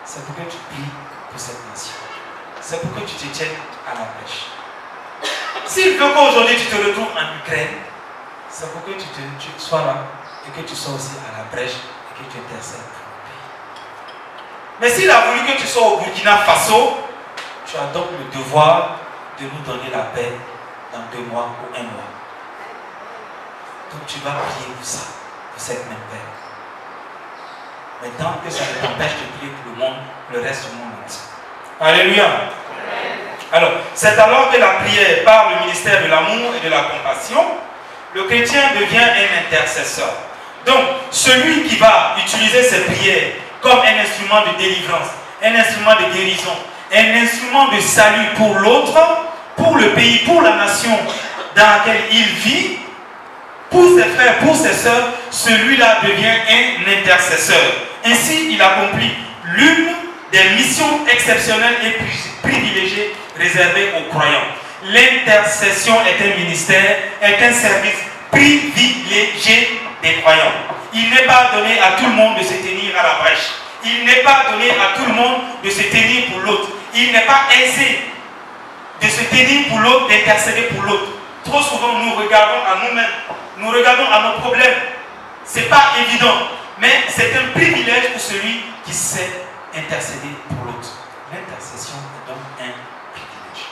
A: c'est pour que tu pries pour cette nation. C'est pour que tu te tiennes à la brèche. S'il veut qu'aujourd'hui tu te retrouves en Ukraine, c'est pour que tu sois là et que tu sois aussi à la brèche et que tu intercèdes pour le pays. Mais s'il a voulu que tu sois au Burkina Faso, tu as donc le devoir de nous donner la paix dans 2 mois ou 1 mois. Donc tu vas prier pour ça, pour cette même paix. Maintenant que ça ne t'empêche de prier pour le monde, le reste du monde entier. Alléluia. Alors, c'est alors que la prière par le ministère de l'amour et de la compassion, le chrétien devient un intercesseur. Donc, celui qui va utiliser ses prières comme un instrument de délivrance, un instrument de guérison, un instrument de salut pour l'autre, pour le pays, pour la nation dans laquelle il vit, pour ses frères, pour ses sœurs, celui-là devient un intercesseur. Ainsi, il accomplit l'une des missions exceptionnelles et privilégiées réservées aux croyants. L'intercession est un ministère, est un service privilégié des croyants. Il n'est pas donné à tout le monde de se tenir à la brèche. Il n'est pas donné à tout le monde de se tenir pour l'autre. Il n'est pas aisé de se tenir pour l'autre, d'intercéder pour l'autre. Trop souvent, nous regardons à nous-mêmes, nous regardons à nos problèmes. Ce n'est pas évident, mais c'est un privilège pour celui qui sait intercéder pour l'autre. L'intercession est donc un privilège.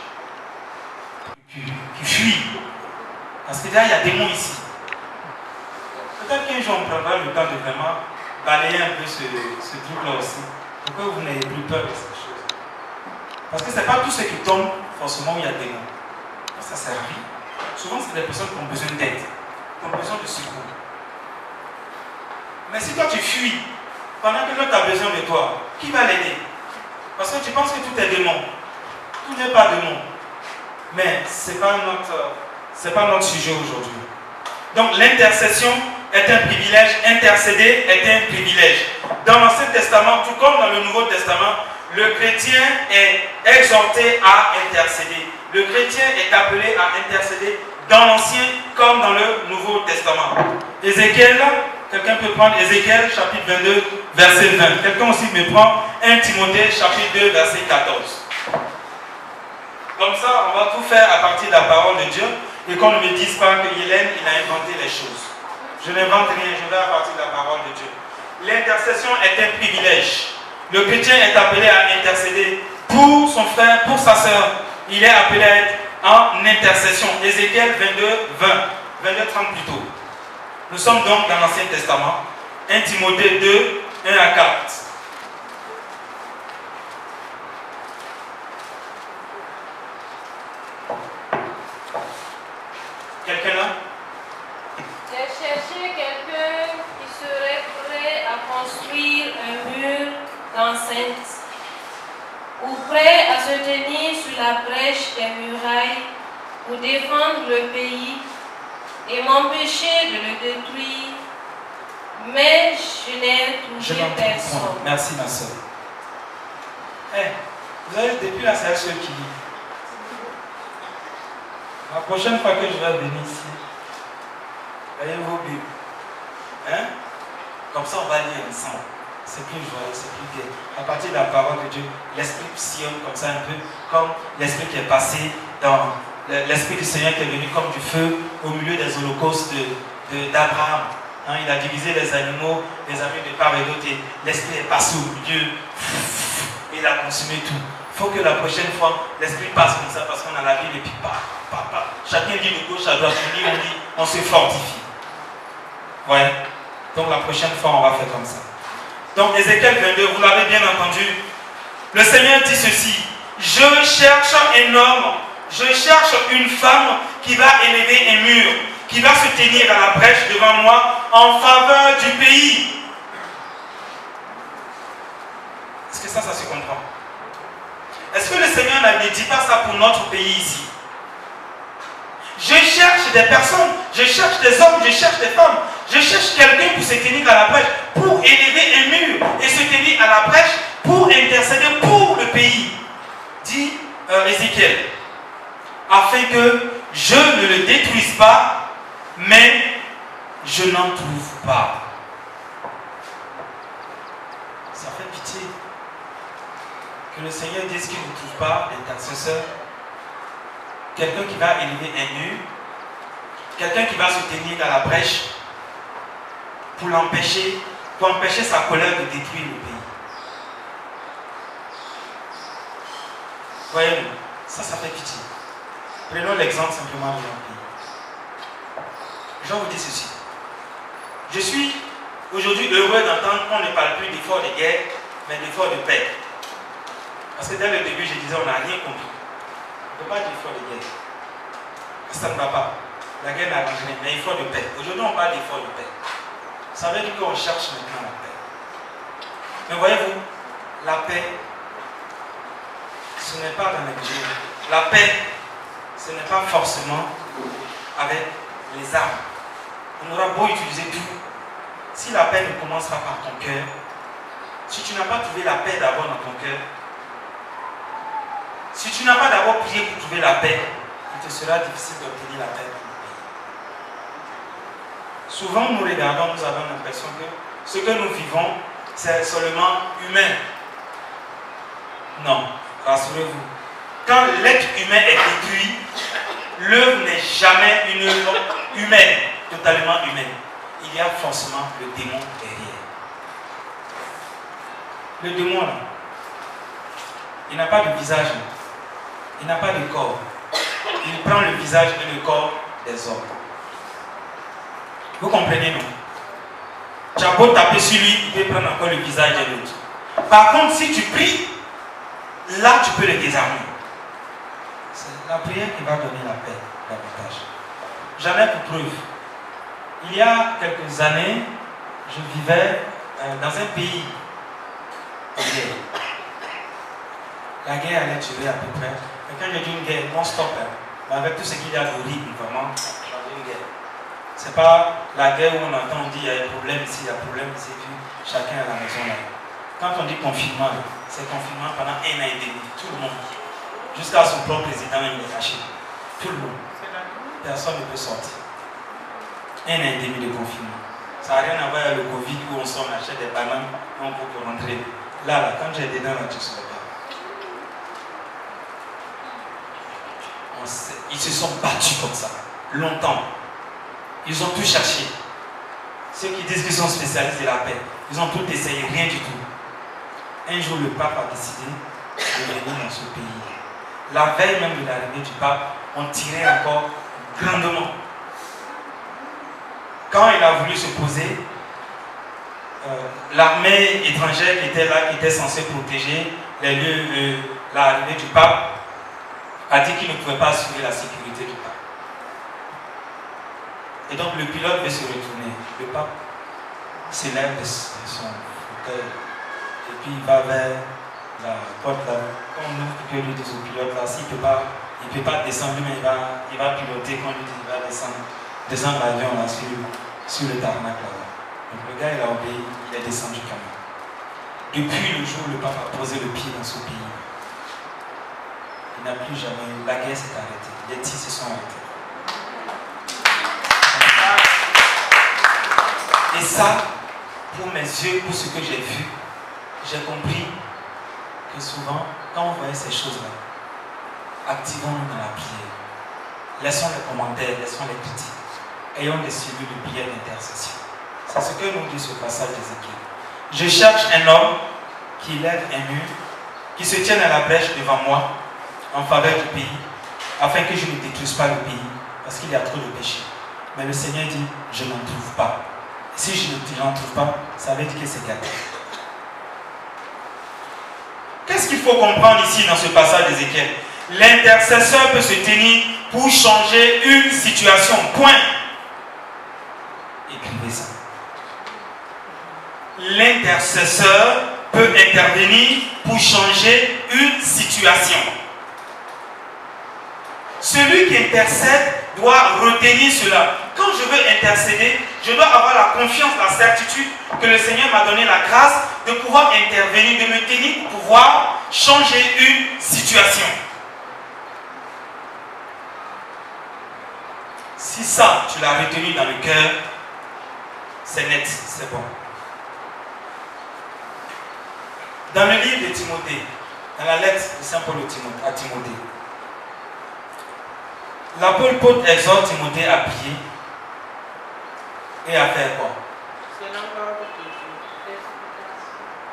A: Qui fuit. Parce que là, il y a des mots ici. Peut-être qu'un jour, on prendra le temps de vraiment balayer un peu ce truc-là aussi, pour que vous n'ayez plus peur de ces choses. Parce que ce n'est pas tout ce qui tombe forcément où il y a des mots. Ça sert à rien. Souvent, c'est des personnes qui ont besoin d'aide, qui ont besoin de secours. Mais si toi tu fuis, pendant que l'autre a besoin de toi, qui va l'aider? Parce que tu penses que tout est démon. Tout n'est pas démon. Mais ce n'est pas notre sujet aujourd'hui. Donc l'intercession est un privilège, intercéder est un privilège. Dans l'Ancien Testament, tout comme dans le Nouveau Testament, le chrétien est exhorté à intercéder. Le chrétien est appelé à intercéder dans l'Ancien comme dans le Nouveau Testament. Ézéchiel, quelqu'un peut prendre Ézéchiel chapitre 22, verset 20. Quelqu'un aussi me prend 1 Timothée chapitre 2, verset 14. Comme ça, on va tout faire à partir de la parole de Dieu et qu'on ne me dise pas que Hélène, il a inventé les choses. Je n'invente rien, je vais à partir de la parole de Dieu. L'intercession est un privilège. Le chrétien est appelé à intercéder pour son frère, pour sa sœur. Il est appelé à être en intercession. Ézéchiel 22-30 plutôt. Nous sommes donc dans l'Ancien Testament. 1 Timothée 2, 1 à 4. Quelqu'un là?
B: J'ai cherché quelqu'un qui serait prêt à construire un mur d'enceinte ou prêt à se tenir sur la brèche des murailles pour défendre le pays et m'empêcher de le détruire. Mais je n'ai trouvé personne.
A: Merci ma soeur. Vous avez depuis là, c'est la seule qui lit. La prochaine fois que je vais venir ici, ayez vos Bibles. Comme ça, on va lire ensemble. C'est plus joyeux, c'est plus gai. À partir de la parole de Dieu, l'esprit sillonne comme ça un peu, comme l'esprit qui est passé dans l'esprit du Seigneur qui est venu comme du feu au milieu des holocaustes d'Abraham. Il a divisé les animaux, les amis de part et d'autre, et l'esprit est passé au milieu, et il a consumé tout. Il faut que la prochaine fois, l'esprit passe comme ça, parce qu'on a la Bible et puis chacun dit de gauche à droite, on se fortifie. Ouais. Donc la prochaine fois, on va faire comme ça. Donc Ézéchiel 22, vous l'avez bien entendu. Le Seigneur dit ceci: je cherche un homme, je cherche une femme qui va élever un mur, qui va se tenir à la brèche devant moi en faveur du pays. Est-ce que ça se comprend? Est-ce que le Seigneur ne dit pas ça pour notre pays ici? Je cherche des personnes, je cherche des hommes, je cherche des femmes, je cherche quelqu'un pour se tenir à la brèche, pour élever un mur et se tenir à la brèche pour intercéder pour le pays, dit Ézéchiel, afin que je ne le détruise pas, mais je n'en trouve pas. Ça fait pitié que le Seigneur dise qu'il ne trouve pas l'intercesseur. Quelqu'un qui va élever un mur, quelqu'un qui va se tenir à la brèche pour empêcher sa colère de détruire le pays. Voyez-vous, ça fait pitié. Prenons l'exemple simplement de notre pays. Je vous dis ceci. Je suis aujourd'hui heureux d'entendre qu'on ne parle plus d'efforts de guerre, mais d'efforts de paix. Parce que dès le début, je disais, on n'a rien compris. On ne peut pas dire effort de guerre. Ça ne va pas. La guerre n'a arrangé rien, mais effort de paix. Aujourd'hui, on parle d'effort de paix. Ça veut dire qu'on cherche maintenant la paix. Mais voyez-vous, la paix, ce n'est pas dans les jeux. La paix, ce n'est pas forcément avec les armes. On aura beau utiliser tout. Si la paix ne commencera par ton cœur, si tu n'as pas trouvé la paix d'abord dans ton cœur, si tu n'as pas d'abord prié pour trouver la paix, il te sera difficile d'obtenir la paix dans le pays. Souvent, nous regardons, nous avons l'impression que ce que nous vivons, c'est seulement humain. Non, rassurez-vous. Quand l'être humain est détruit, l'œuvre n'est jamais une œuvre humaine, totalement humaine. Il y a forcément le démon derrière. Le démon, là, il n'a pas de visage. Il n'a pas de corps. Il prend le visage et le corps des hommes. Vous comprenez, non? Tu as beau taper sur lui, il peut prendre encore le visage de l'autre. Par contre, si tu pries, là tu peux le désarmer. C'est la prière qui va donner la paix davantage. J'en ai pour preuve. Il y a quelques années, je vivais dans un pays en guerre. La guerre allait durer à peu près. Et quand je dis une guerre non-stop, avec tout ce qu'il y a d'horrible, vraiment, dans une guerre. Ce n'est pas la guerre où on entend, on dit il y a un problème ici, il y a un problème ici, puis chacun à la maison là. Quand on dit confinement, c'est confinement pendant 1 an et demi, tout le monde. Jusqu'à son propre président, il est caché. Tout le monde. Personne ne peut sortir. 1 an et demi de confinement. Ça n'a rien à voir avec le Covid où on sort, on achète des bananes, on peut rentrer. Là, quand j'ai dedans, là, tu ne serais pas. Ils se sont battus comme ça, longtemps. Ils ont tout cherché. Ceux qui disent qu'ils sont spécialistes de la paix, ils ont tout essayé, rien du tout. Un jour, le pape a décidé de venir dans ce pays. La veille même de l'arrivée du pape, ont tiré encore grandement. Quand il a voulu se poser, l'armée étrangère qui était là, qui était censée protéger les lieux, l'arrivée du pape, a dit qu'il ne pouvait pas assurer la sécurité du pape. Et donc le pilote veut se retourner. Le pape s'élève de son fauteuil et puis il va vers la porte là. Quand on ouvre que lui dit au pilote là, s'il ne peut pas descendre, mais il va piloter. Quand on lui dit il va descendre l'avion là sur le tarmac là. Donc le gars il a obéi, il est descendu quand même. Depuis le jour où le pape a posé le pied dans ce pays, il n'a plus jamais, la guerre s'est arrêtée, les tirs se sont arrêtés. Et ça, pour mes yeux, pour ce que j'ai vu, j'ai compris que souvent, quand on voyait ces choses-là, activons-nous dans la prière. Laissons les commentaires, laissons les critiques. Ayons des cellules de prière d'intercession. C'est ce que nous dit ce passage d'Ézéchiel. Je cherche un homme qui lève un mur, qui se tienne à la brèche devant moi, en faveur du pays, afin que je ne détruise pas le pays, parce qu'il y a trop de péchés. Mais le Seigneur dit, je n'en trouve pas. Si je n'en trouve pas, ça veut dire que c'est gâté. Qu'est-ce qu'il faut comprendre ici dans ce passage d'Ézéchiel? L'intercesseur peut se tenir pour changer une situation. Point. Écrivez ça. L'intercesseur peut intervenir pour changer une situation. Celui qui intercède doit retenir cela. Quand je veux intercéder, je dois avoir la confiance, la certitude que le Seigneur m'a donné la grâce de pouvoir intervenir, de me tenir pour pouvoir changer une situation. Si ça, tu l'as retenu dans le cœur, c'est net, c'est bon. Dans le livre de Timothée, dans la lettre de Saint Paul à Timothée, l'apôtre Paul exhorte Timothée à prier et à faire quoi?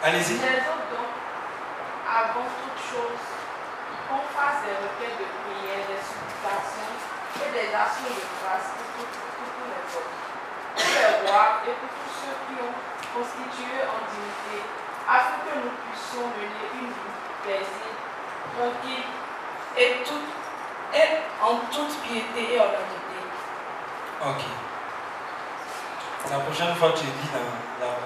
A: Allez-y.
C: J'exhorte donc, avant toute chose, qu'on fasse des requêtes de prière, des supplications et des actions de grâce pour tous les hommes, pour les rois et pour tous ceux qui ont constitué en dignité, afin que nous puissions mener une vie paisible, tranquille et en toute piété et honnêteté. Ok.
A: La prochaine fois tu lis dans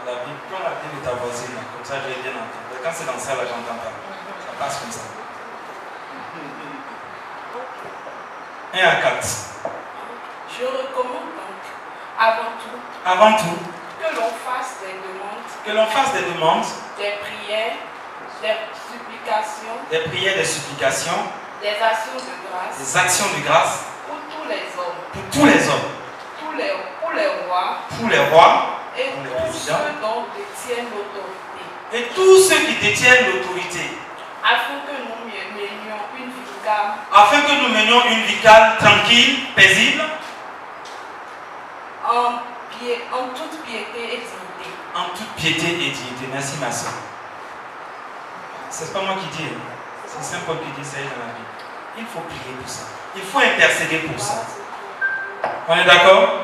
A: la Bible, prends la Bible de ta voisine, comme ça je vais bien entendre. Quand c'est dans ça, là, j'entends pas. Ça passe comme ça. 1 à 4.
C: Je recommande donc,
A: avant tout,
C: que l'on fasse des demandes,
A: des
C: prières,
A: des supplications,
C: des actions de grâce, pour tous les hommes, pour les rois et tous ceux dont détiennent l'autorité.
A: Et tous ceux qui détiennent l'autorité.
C: Afin que nous menions une vie calme.
A: Tranquille, paisible.
C: En toute piété et dignité.
A: En toute piété et dignité. Merci ma soeur. C'est pas moi qui dis. C'est Saint Paul qui dit ça dans la Bible. Il faut prier pour ça. Il faut intercéder pour ça. On est d'accord?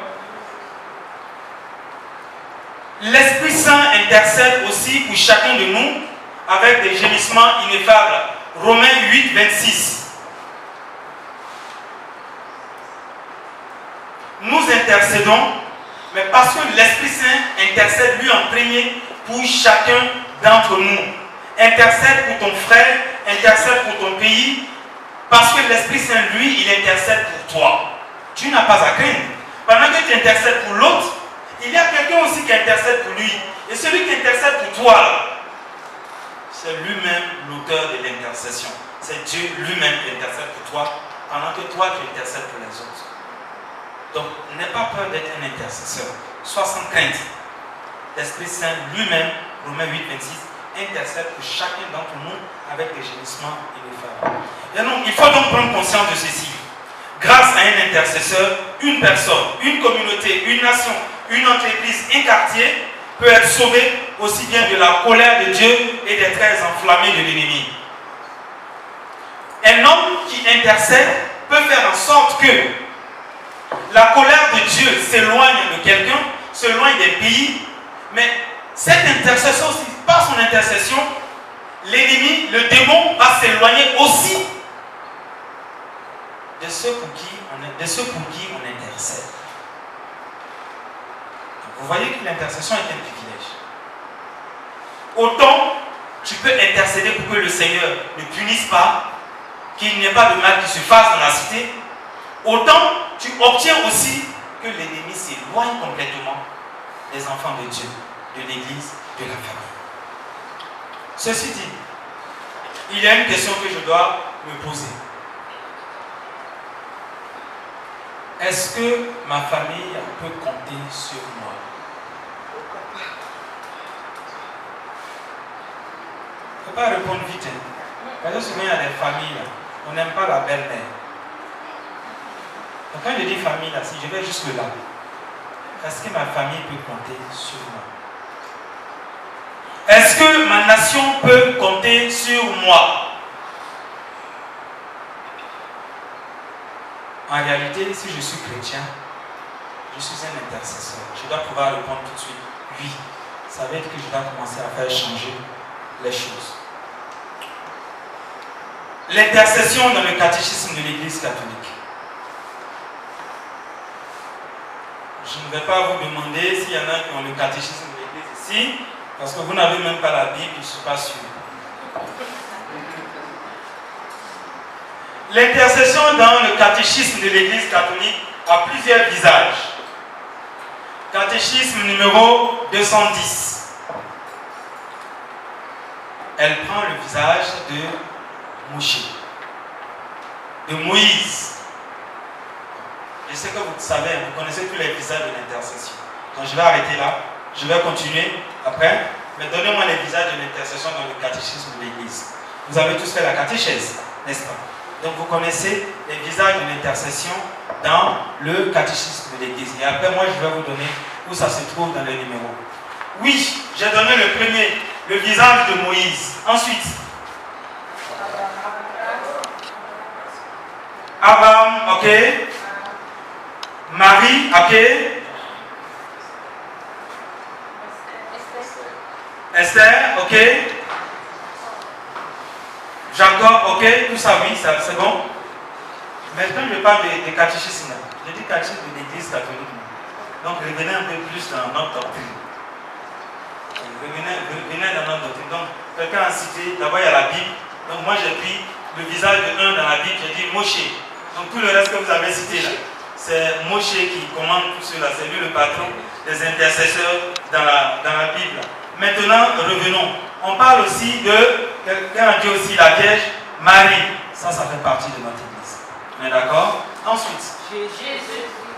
A: L'Esprit Saint intercède aussi pour chacun de nous avec des gémissements ineffables. Romains 8, 26. Nous intercédons, mais parce que l'Esprit Saint intercède lui en premier pour chacun d'entre nous. Intercède pour ton frère, intercède pour ton pays, parce que l'Esprit Saint, lui, il intercède pour toi. Tu n'as pas à craindre. Pendant que tu intercèdes pour l'autre, il y a quelqu'un aussi qui intercède pour lui. Et celui qui intercède pour toi, c'est lui-même l'auteur de l'intercession. C'est Dieu lui-même qui intercède pour toi, pendant que toi, tu intercèdes pour les autres. Donc, n'aie pas peur d'être un intercesseur. Sois sans crainte. L'Esprit Saint lui-même, Romains 8, 26, intercède pour chacun d'entre nous avec des gémissements ineffables. Et donc, il faut donc prendre conscience de ceci. Grâce à un intercesseur, une personne, une communauté, une nation, une entreprise, un quartier peut être sauvé aussi bien de la colère de Dieu et des traits enflammés de l'ennemi. Un homme qui intercède peut faire en sorte que la colère de Dieu s'éloigne de quelqu'un, s'éloigne des pays, mais cette intercession aussi, par son intercession, l'ennemi, le démon va s'éloigner aussi de ceux pour qui on intercède. Vous voyez que l'intercession est un privilège. Autant tu peux intercéder pour que le Seigneur ne punisse pas, qu'il n'y ait pas de mal qui se fasse dans la cité, autant tu obtiens aussi que l'ennemi s'éloigne complètement des enfants de Dieu, de l'Église, de la famille. Ceci dit, il y a une question que je dois me poser. Est-ce que ma famille peut compter sur moi? Il ne faut pas répondre vite. Parce que souvent il y a des familles, là, on n'aime pas la belle-mère. Donc quand je dis famille, là, si je vais jusque là, est-ce que ma famille peut compter sur moi? Est-ce que ma nation peut compter sur moi? En réalité, si je suis chrétien, je suis un intercesseur. Je dois pouvoir répondre tout de suite oui. Ça veut dire que je dois commencer à faire changer les choses. L'intercession dans le catéchisme de l'Église catholique. Je ne vais pas vous demander s'il y en a qui ont le catéchisme de l'Église ici, parce que vous n'avez même pas la Bible, je ne suis pas sûr. L'intercession dans le catéchisme de l'Église catholique a plusieurs visages. Catéchisme numéro 210. Elle prend le visage de Moshe, de Moïse. Je sais que vous savez, vous connaissez tous les visages de l'intercession. Donc je vais arrêter là, je vais continuer après, mais donnez-moi les visages de l'intercession dans le catéchisme de l'Église. Vous avez tous fait la catéchèse, n'est-ce pas? Donc vous connaissez les visages de l'intercession dans le catéchisme de l'Église. Et après moi je vais vous donner où ça se trouve dans le numéro. Oui, j'ai donné le premier, le visage de Moïse. Ensuite, Abraham, ok. Marie, ok. Esther, ok. Jacob, ok. Tout ça, oui, c'est bon. Maintenant, je parle des catéchismes. Je dis catéchisme de l'Église catholique. Donc, revenez un peu plus dans notre doctrine. Revenez dans notre doctrine. Donc, quelqu'un a cité, d'abord il y a la Bible. Donc, moi j'ai pris le visage de un dans la Bible, j'ai dit Moshe. Donc, tout le reste que vous avez cité là, c'est Moshe qui commande tout cela. C'est lui le patron des intercesseurs dans la Bible. Maintenant, revenons. On parle aussi de, quelqu'un a dit aussi la Vierge Marie. Ça fait partie de notre Église. On est d'accord? Ensuite,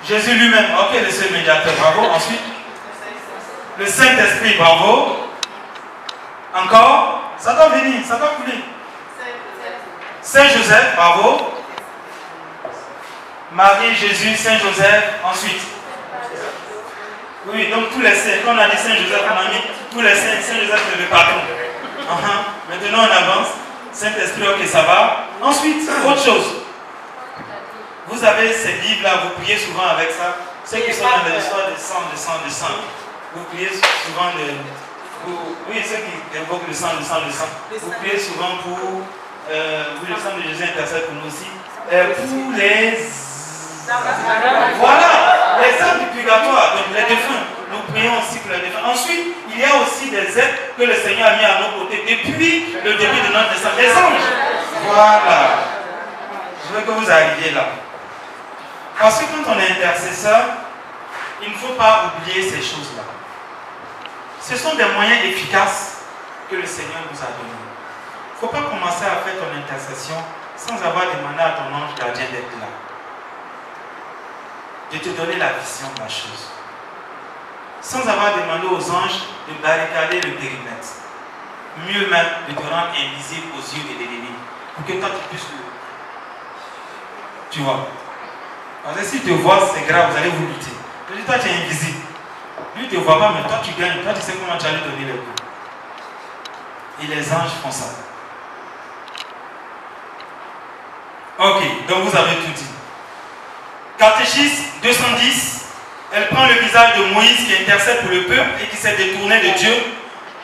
A: Jésus lui-même. Ok, le seul médiateur, bravo. Ensuite, le Saint-Esprit, bravo. Encore, ça doit venir, ça doit couler. Saint-Joseph, bravo. Marie, Jésus, Saint-Joseph, ensuite. Oui, donc tous les saints, quand on a dit Saint-Joseph, on a mis tous les saints, Saint-Joseph c'est le patron. Maintenant on avance. Saint-Esprit, ok, ça va. Ensuite, autre chose. Vous avez ces Bibles-là, vous priez souvent avec ça. Ceux qui sont dans l'histoire de sang. Vous priez souvent oui, ceux qui évoquent le sang. Vous priez souvent pour le sang de Jésus intercède pour nous aussi. Pour les... Voilà, les âmes du purgatoire, donc les défunts. Nous prions aussi pour les défunts. Ensuite, il y a aussi des êtres que le Seigneur a mis à nos côtés depuis le début de notre naissance. Les anges. Voilà. Je veux que vous arriviez là. Parce que quand on est intercesseur, il ne faut pas oublier ces choses-là. Ce sont des moyens efficaces que le Seigneur nous a donnés. Il ne faut pas commencer à faire ton intercession sans avoir demandé à ton ange gardien d'être là. De te donner la vision de la chose. Sans avoir demandé aux anges de barricader le périmètre. Mieux même de te rendre invisible aux yeux de l'ennemi. Pour que toi tu puisses le... Tu vois. Parce que s'il te voit, c'est grave, vous allez vous lutter. Je dis, toi tu es invisible. Lui ne te voit pas, mais toi tu gagnes. Toi tu sais comment tu vas lui donner le coup. Et les anges font ça. Ok, donc vous avez tout dit. Catéchisme 210, elle prend le visage de Moïse qui intercède pour le peuple et qui s'est détourné de Dieu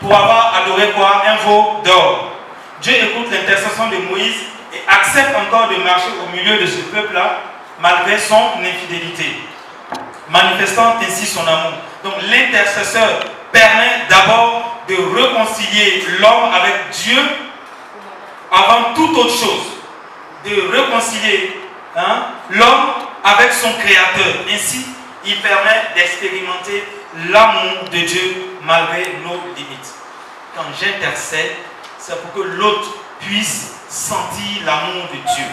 A: pour avoir adoré quoi? Un veau d'or. Dieu écoute l'intercession de Moïse et accepte encore de marcher au milieu de ce peuple-là malgré son infidélité, manifestant ainsi son amour. Donc l'intercesseur permet d'abord de réconcilier l'homme avec Dieu avant toute autre chose, de réconcilier l'homme avec son Créateur. Ainsi, il permet d'expérimenter l'amour de Dieu malgré nos limites. Quand j'intercède, c'est pour que l'autre puisse sentir l'amour de Dieu,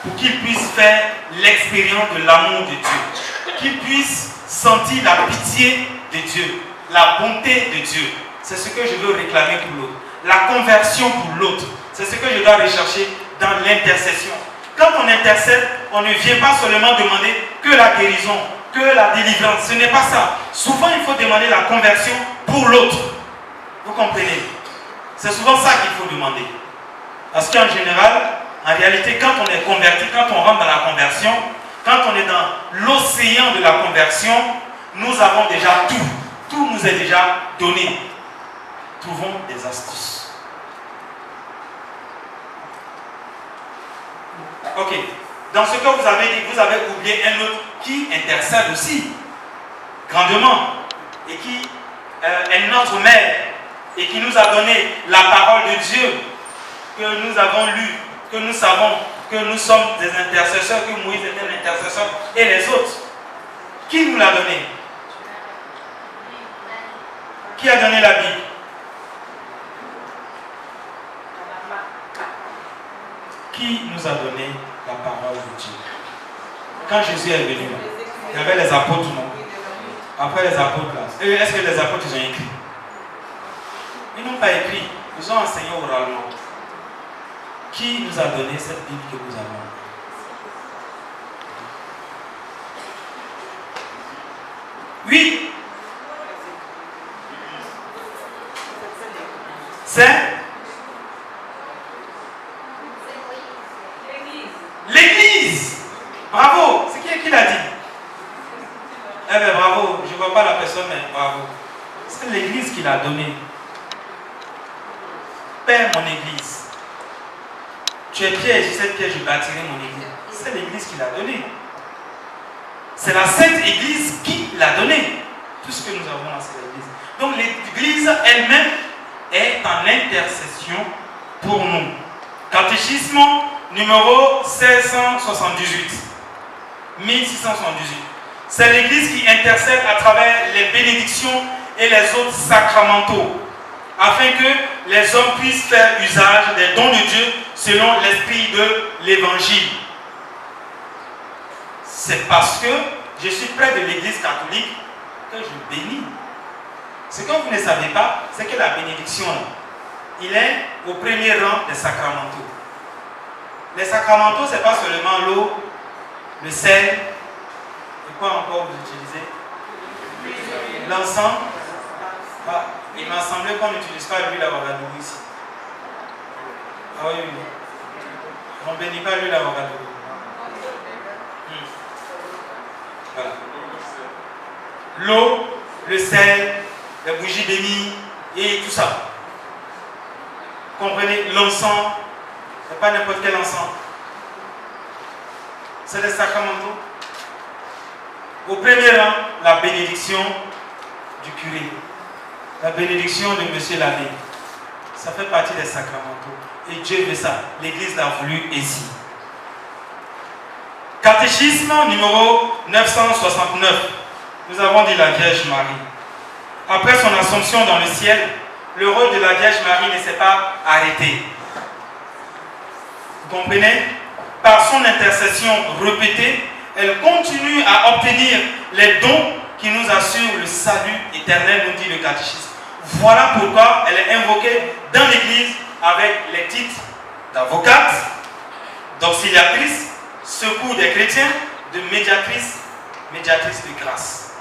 A: pour qu'il puisse faire l'expérience de l'amour de Dieu, qu'il puisse sentir la pitié de Dieu, la bonté de Dieu. C'est ce que je veux réclamer pour l'autre. La conversion pour l'autre, c'est ce que je dois rechercher dans l'intercession. Quand on intercède, on ne vient pas seulement demander que la guérison, que la délivrance. Ce n'est pas ça. Souvent, il faut demander la conversion pour l'autre. Vous comprenez? C'est souvent ça qu'il faut demander. Parce qu'en général, en réalité, quand on est converti, quand on rentre dans la conversion, quand on est dans l'océan de la conversion, nous avons déjà tout. Tout nous est déjà donné. Trouvons des astuces. Ok. Dans ce que vous avez dit, vous avez oublié un autre qui intercède aussi, grandement, et qui est notre mère, et qui nous a donné la parole de Dieu, que nous avons lue, que nous savons que nous sommes des intercesseurs, que Moïse était un intercesseur, et les autres. Qui nous l'a donné? Qui a donné la Bible? Qui nous a donné la parole de Dieu? Quand Jésus est venu, il y avait les apôtres, non? Après les apôtres, là. Est-ce que les apôtres ils ont écrit? Ils n'ont pas écrit. Ils ont enseigné oralement. Qui nous a donné cette Bible que nous avons? Oui. C'est l'Église. Bravo. C'est qui l'a dit? Eh bien, bravo. Je ne vois pas la personne, mais bravo. C'est l'Église qui l'a donné. Père, mon Église. Tu es pierre, je sais pierre, je bâtirai mon Église. C'est l'Église qui l'a donné. C'est la Sainte Église qui l'a donné. Tout ce que nous avons dans cette Église. Donc l'Église elle-même est en intercession pour nous. Catéchisme numéro 1678. 1678. C'est l'Église qui intercède à travers les bénédictions et les autres sacramentaux, afin que les hommes puissent faire usage des dons de Dieu selon l'esprit de l'Évangile. C'est parce que je suis près de l'Église catholique que je bénis. Ce que vous ne savez pas, c'est que la bénédiction, il est au premier rang des sacramentaux. Les sacramentaux, ce n'est pas seulement l'eau, le sel, et quoi encore vous utilisez? L'encens. Ah, il m'a semblé qu'on n'utilise pas l'huile à Ouagadougou ici. Ah oui, oui. On ne bénit pas l'huile à Ouagadougou. Voilà. L'eau, le sel, les bougies bénies et tout ça. Comprenez, l'encens, ce n'est pas n'importe quel encens. C'est des sacramentaux. Au premier rang, la bénédiction du curé. La bénédiction de monsieur l'abbé. Ça fait partie des sacramentaux. Et Dieu veut ça. L'Église l'a voulu ainsi. Catéchisme numéro 969. Nous avons dit la Vierge Marie. Après son assomption dans le ciel, le rôle de la Vierge Marie ne s'est pas arrêté. Vous comprenez? Par son intercession répétée, elle continue à obtenir les dons qui nous assurent le salut éternel, nous dit le catéchisme. Voilà pourquoi elle est invoquée dans l'Église avec les titres d'avocate, d'auxiliatrice, secours des chrétiens, de médiatrice, médiatrice de grâce.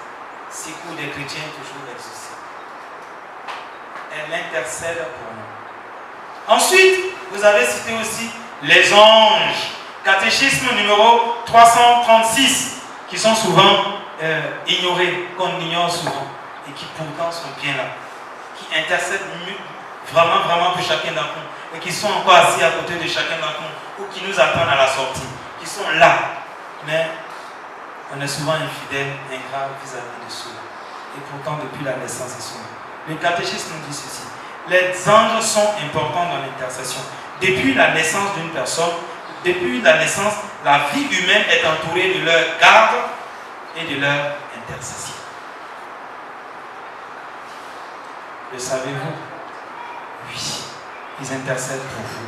A: Secours des chrétiens toujours exaucés. Elle intercède pour nous. Ensuite, vous avez cité aussi les anges. Catéchisme numéro 336, qui sont souvent ignorés, qu'on ignore souvent, et qui pourtant sont bien là, qui intercèdent vraiment pour chacun d'entre nous, et qui sont encore assis à côté de chacun d'entre nous, ou qui nous attendent à la sortie, qui sont là. Mais on est souvent infidèle, ingrat vis-à-vis de ceux-là. Et pourtant, depuis la naissance, ils sont là. Le catéchisme nous dit ceci. Les anges sont importants dans l'intercession. Depuis la naissance d'une personne, depuis la naissance, la vie humaine est entourée de leur garde et de leur intercession. Le savez-vous? Oui, ils intercèdent pour vous.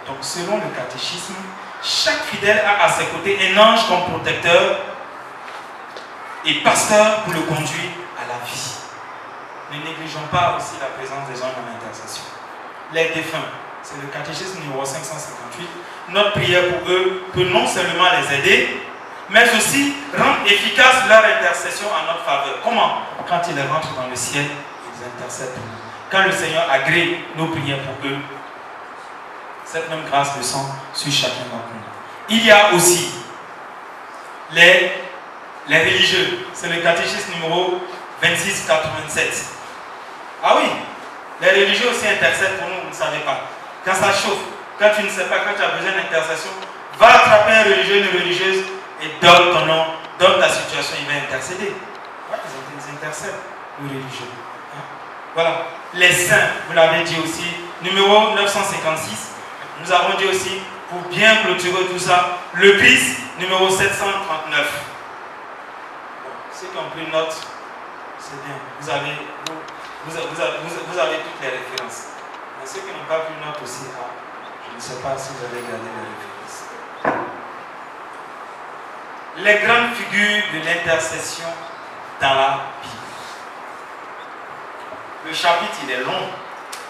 A: Donc, selon le catéchisme, chaque fidèle a à ses côtés un ange comme protecteur et pasteur pour le conduire à la vie. Ne négligeons pas aussi la présence des anges dans l'intercession. Les défunts, c'est le catéchisme numéro 558. Notre prière pour eux peut non seulement les aider, mais aussi rendre efficace leur intercession en notre faveur. Comment? Quand ils rentrent dans le ciel, ils intercèdent pour nous. Quand le Seigneur agrée nos prières pour eux, cette même grâce descend sur chacun d'entre nous. Il y a aussi les religieux. C'est le catéchisme numéro 2687. Ah oui, les religieux aussi intercèdent pour nous, vous ne savez pas. Quand ça chauffe, quand tu ne sais pas, quand tu as besoin d'intercession, va attraper un religieux, une religieuse et donne ton nom, donne ta situation, il va intercéder. Ouais, ils intercèdent, les religieux. Hein? Voilà. Les saints, vous l'avez dit aussi, numéro 956. Nous avons dit aussi, pour bien clôturer tout ça, le Christ, numéro 739. Bon, ceux qui ont pris note, c'est bien. Vous avez toutes les références. Mais ceux qui n'ont pas pris note aussi, je ne sais pas si vous avez gardé les références. Les grandes figures de l'intercession dans la Bible. Le chapitre, il est long.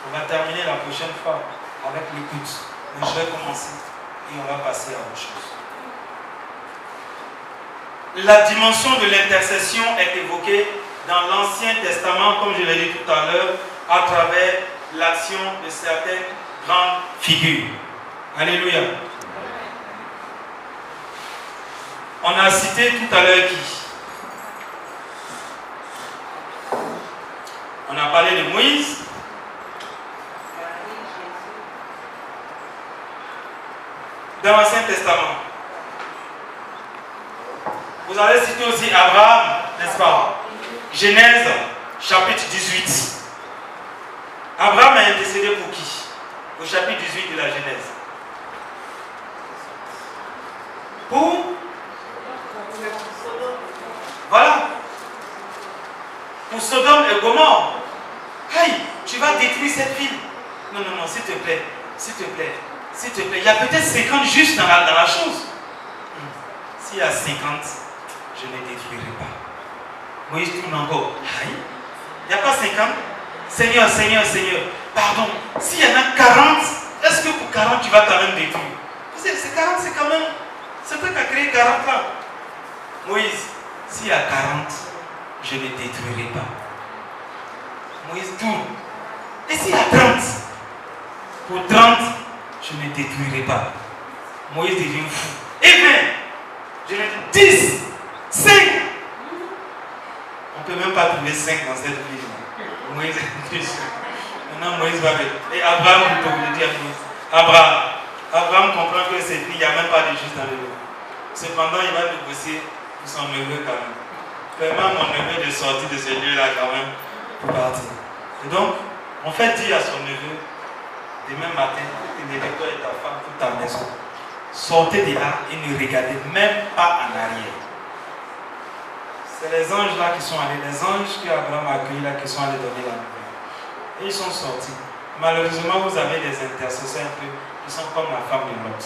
A: On va terminer la prochaine fois avec l'écoute. Mais je vais commencer et on va passer à autre chose. La dimension de l'intercession est évoquée dans l'Ancien Testament, comme je l'ai dit tout à l'heure, à travers l'action de certaines grandes figures. Alléluia. On a cité tout à l'heure qui? On a parlé de Moïse. Dans l'Ancien Testament. Vous avez cité aussi Abraham, n'est-ce pas? Genèse, chapitre 18. Abraham a intercédé pour qui? Au chapitre 18 de la Genèse. Pour? Voilà. Pour Sodome et Gomorrhe. Hey, tu vas détruire cette ville. Non, s'il te plaît. S'il te plaît. S'il te plaît. Il y a peut-être 50 justes dans la chose. S'il y a 50, je ne détruirai pas. Moïse tourne encore. Aïe. Il n'y a pas 50. Seigneur. Pardon. S'il y en a 40, est-ce que pour 40 tu vas quand même détruire? C'est 40, c'est quand même. C'est toi qui as créé 40 là. Moïse, s'il y a 40, je ne détruirai pas. Moïse tourne. Et s'il y a 30, pour 30, je ne détruirai pas. Moïse devient fou. Et 20, je ne 10, 5. On ne peut même pas trouver 5 dans cette ville. Moïse est plus. Maintenant, Moïse va dire. Et Abraham, vous pouvez dire à Moïse. Abraham comprend que c'est fini, il n'y a même pas de juste dans le lot. Cependant, il va négocier pour son neveu quand même. Vraiment, mon neveu de sortir de ce lieu-là quand même pour partir. Et donc, on fait dire à son neveu, demain matin, toi et ta femme, toute ta maison, sortez de là et ne regardez même pas en arrière. C'est les anges là qui sont allés, les anges que Abraham a accueillis là qui sont allés donner la nouvelle. Et ils sont sortis. Malheureusement, vous avez des intercesseurs un peu qui sont comme la femme de Lot.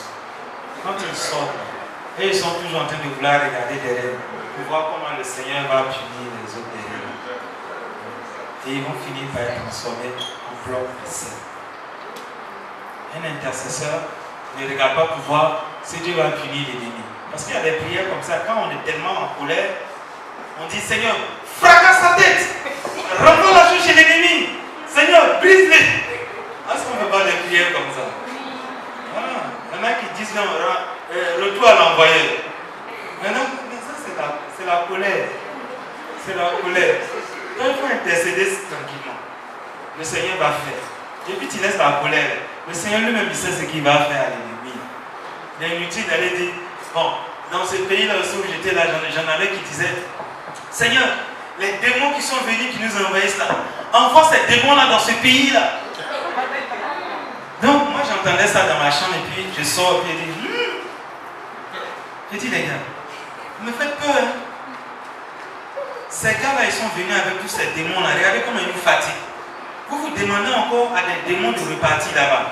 A: Quand ils sortent, et ils sont toujours en train de vouloir regarder derrière pour voir comment le Seigneur va punir les autres derrière. Et ils vont finir par être transformés en bloc de sel. Un intercesseur ne regarde pas pour voir si Dieu va punir l'ennemi. Parce qu'il y a des prières comme ça, quand on est tellement en colère, on dit Seigneur, fracasse sa tête, renvoie la joue chez l'ennemi. Seigneur, brise-les. Est-ce qu'on ne peut pas des prières comme ça? Voilà. Il y en a qui disent non, retour à l'envoyeur. Maintenant, ça c'est la colère. C'est la colère. Donc il faut intercéder tranquillement. Le Seigneur va faire. Et puis tu laisses la colère. Le Seigneur lui-même, il sait ce qu'il va faire à l'ennemi. Il est inutile d'aller dire, bon, dans ce pays-là aussi où j'étais là, j'en avais qui disaient, Seigneur, les démons qui sont venus, qui nous envahissent là, envoie ces démons-là dans ce pays-là. Donc moi j'entendais ça dans ma chambre et puis je sors et puis je dis, je dis les gars, vous me faites peur. Hein? Ces gars-là, ils sont venus avec tous ces démons-là. Regardez comment ils nous fatiguent. Vous vous demandez encore à des démons de repartir là-bas.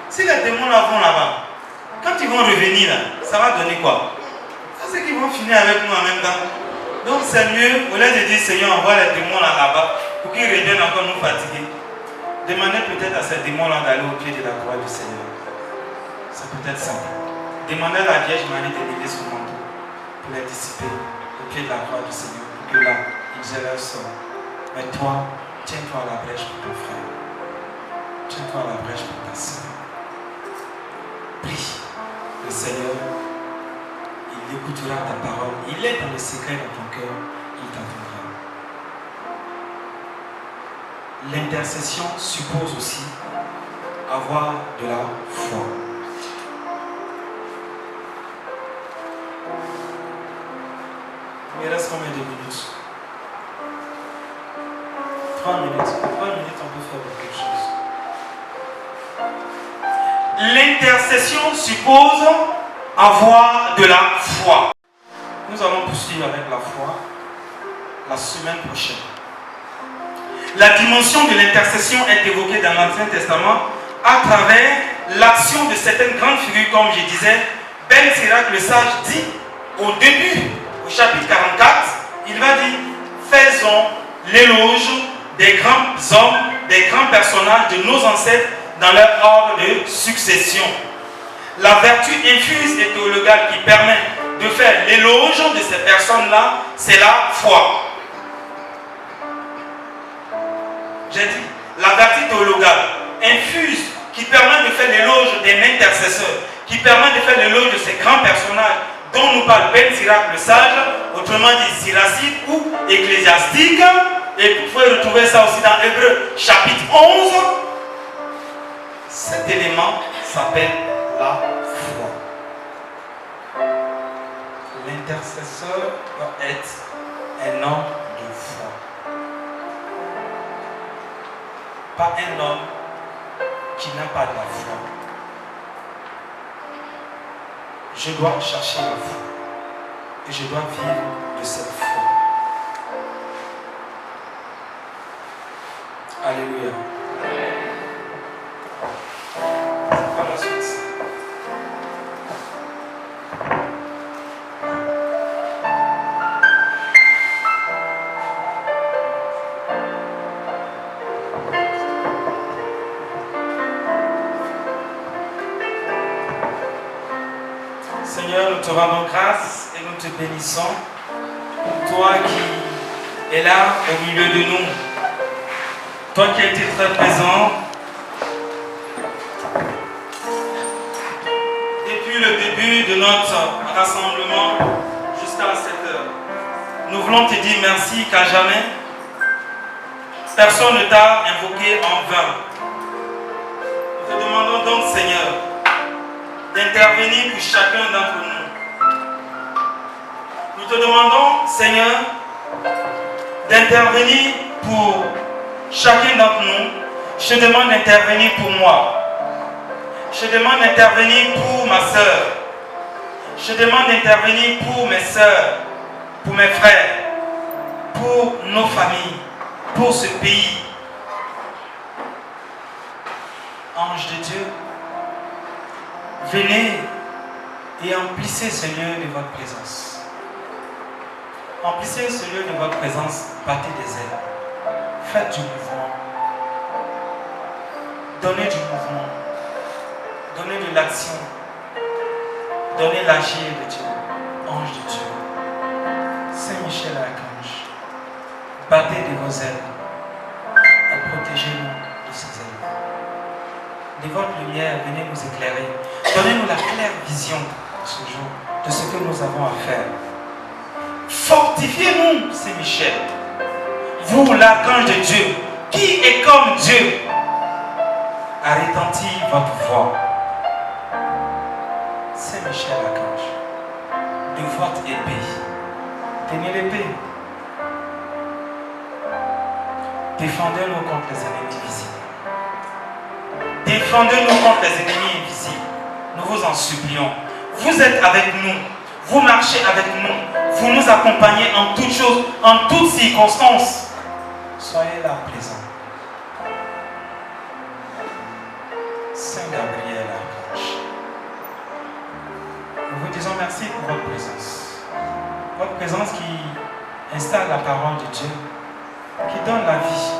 A: Si les démons-là vont là-bas, quand ils vont revenir là, ça va donner quoi? C'est qu'ils vont finir avec nous en même temps. Donc c'est mieux, au lieu de dire Seigneur, envoie les démons là-bas pour qu'ils reviennent encore nous fatiguer. Demandez peut-être à ces démons-là d'aller au pied de la croix du Seigneur. C'est peut-être ça. Demandez à la Vierge Marie de lever son manteau pour les dissiper au pied de la croix du Seigneur. Pour que là, ils aient leur sort. Mais toi, tiens-toi à la brèche pour ton frère. Tiens-toi à la brèche pour ta soeur. Prie. Le Seigneur, il écoutera ta parole. Il est dans le secret dans ton cœur. Il t'entendra. L'intercession suppose aussi avoir de la foi. Il reste combien de minutes? 3 minutes. 3 minutes, on peut faire quelque chose. L'intercession suppose avoir de la foi. Nous allons poursuivre avec la foi la semaine prochaine. La dimension de l'intercession est évoquée dans l'Ancien Testament à travers l'action de certaines grandes figures, comme je disais. Ben Sirach le sage dit au début, au chapitre 44, il va dire, faisons l'éloge des grands hommes, des grands personnages de nos ancêtres dans leur ordre de succession. La vertu infuse et théologale qui permet de faire l'éloge de ces personnes-là, c'est la foi. J'ai dit, la vertu théologale infuse qui permet de faire l'éloge des intercesseurs, qui permet de faire l'éloge de ces grands personnages dont nous parle Ben Sirach le sage, autrement dit Siracide ou ecclésiastique, et vous pouvez retrouver ça aussi dans Hébreux chapitre 11. Cet élément s'appelle la foi. L'intercesseur doit être un homme de foi. Pas un homme qui n'a pas de la foi. Je dois chercher la foi. Et je dois vivre de cette foi. Alléluia. C'est quoi la suite? Seigneur, nous te rendons grâce et nous te bénissons. Toi qui es là au milieu de nous. Toi qui as été très présent. Depuis le début de notre rassemblement jusqu'à cette heure. Nous voulons te dire merci qu'à jamais personne ne t'a invoqué en vain. Nous te demandons donc, Seigneur, d'intervenir pour chacun d'entre nous. Nous te demandons, Seigneur, d'intervenir pour chacun d'entre nous. Je te demande d'intervenir pour moi. Je te demande d'intervenir pour ma soeur. Je te demande d'intervenir pour mes soeurs, pour mes frères, pour nos familles, pour ce pays. Ange de Dieu, venez et emplissez ce lieu de votre présence. Emplissez ce lieu de votre présence, battez des ailes. Faites du mouvement. Donnez du mouvement. Donnez de l'action. Donnez l'agir de Dieu. Ange de Dieu. Saint-Michel Archange. Battez de vos ailes. Et protégez-nous de ces ailes. De votre lumière, venez nous éclairer. Donnez-nous la claire vision ce jour, de ce que nous avons à faire. Fortifiez-nous, c'est Michel. Vous, l'archange de Dieu, qui est comme Dieu, a retenti votre voix. C'est Michel, l'archange. De votre épée. Tenez l'épée. Défendez-nous contre les ennemis visibles. Défendez-nous contre les ennemis invisibles. Nous vous en supplions. Vous êtes avec nous. Vous marchez avec nous. Vous nous accompagnez en toutes choses, en toutes circonstances. Soyez là présents. Saint Gabriel, l'archange. Nous vous disons merci pour votre présence. Votre présence qui installe la parole de Dieu, qui donne la vie.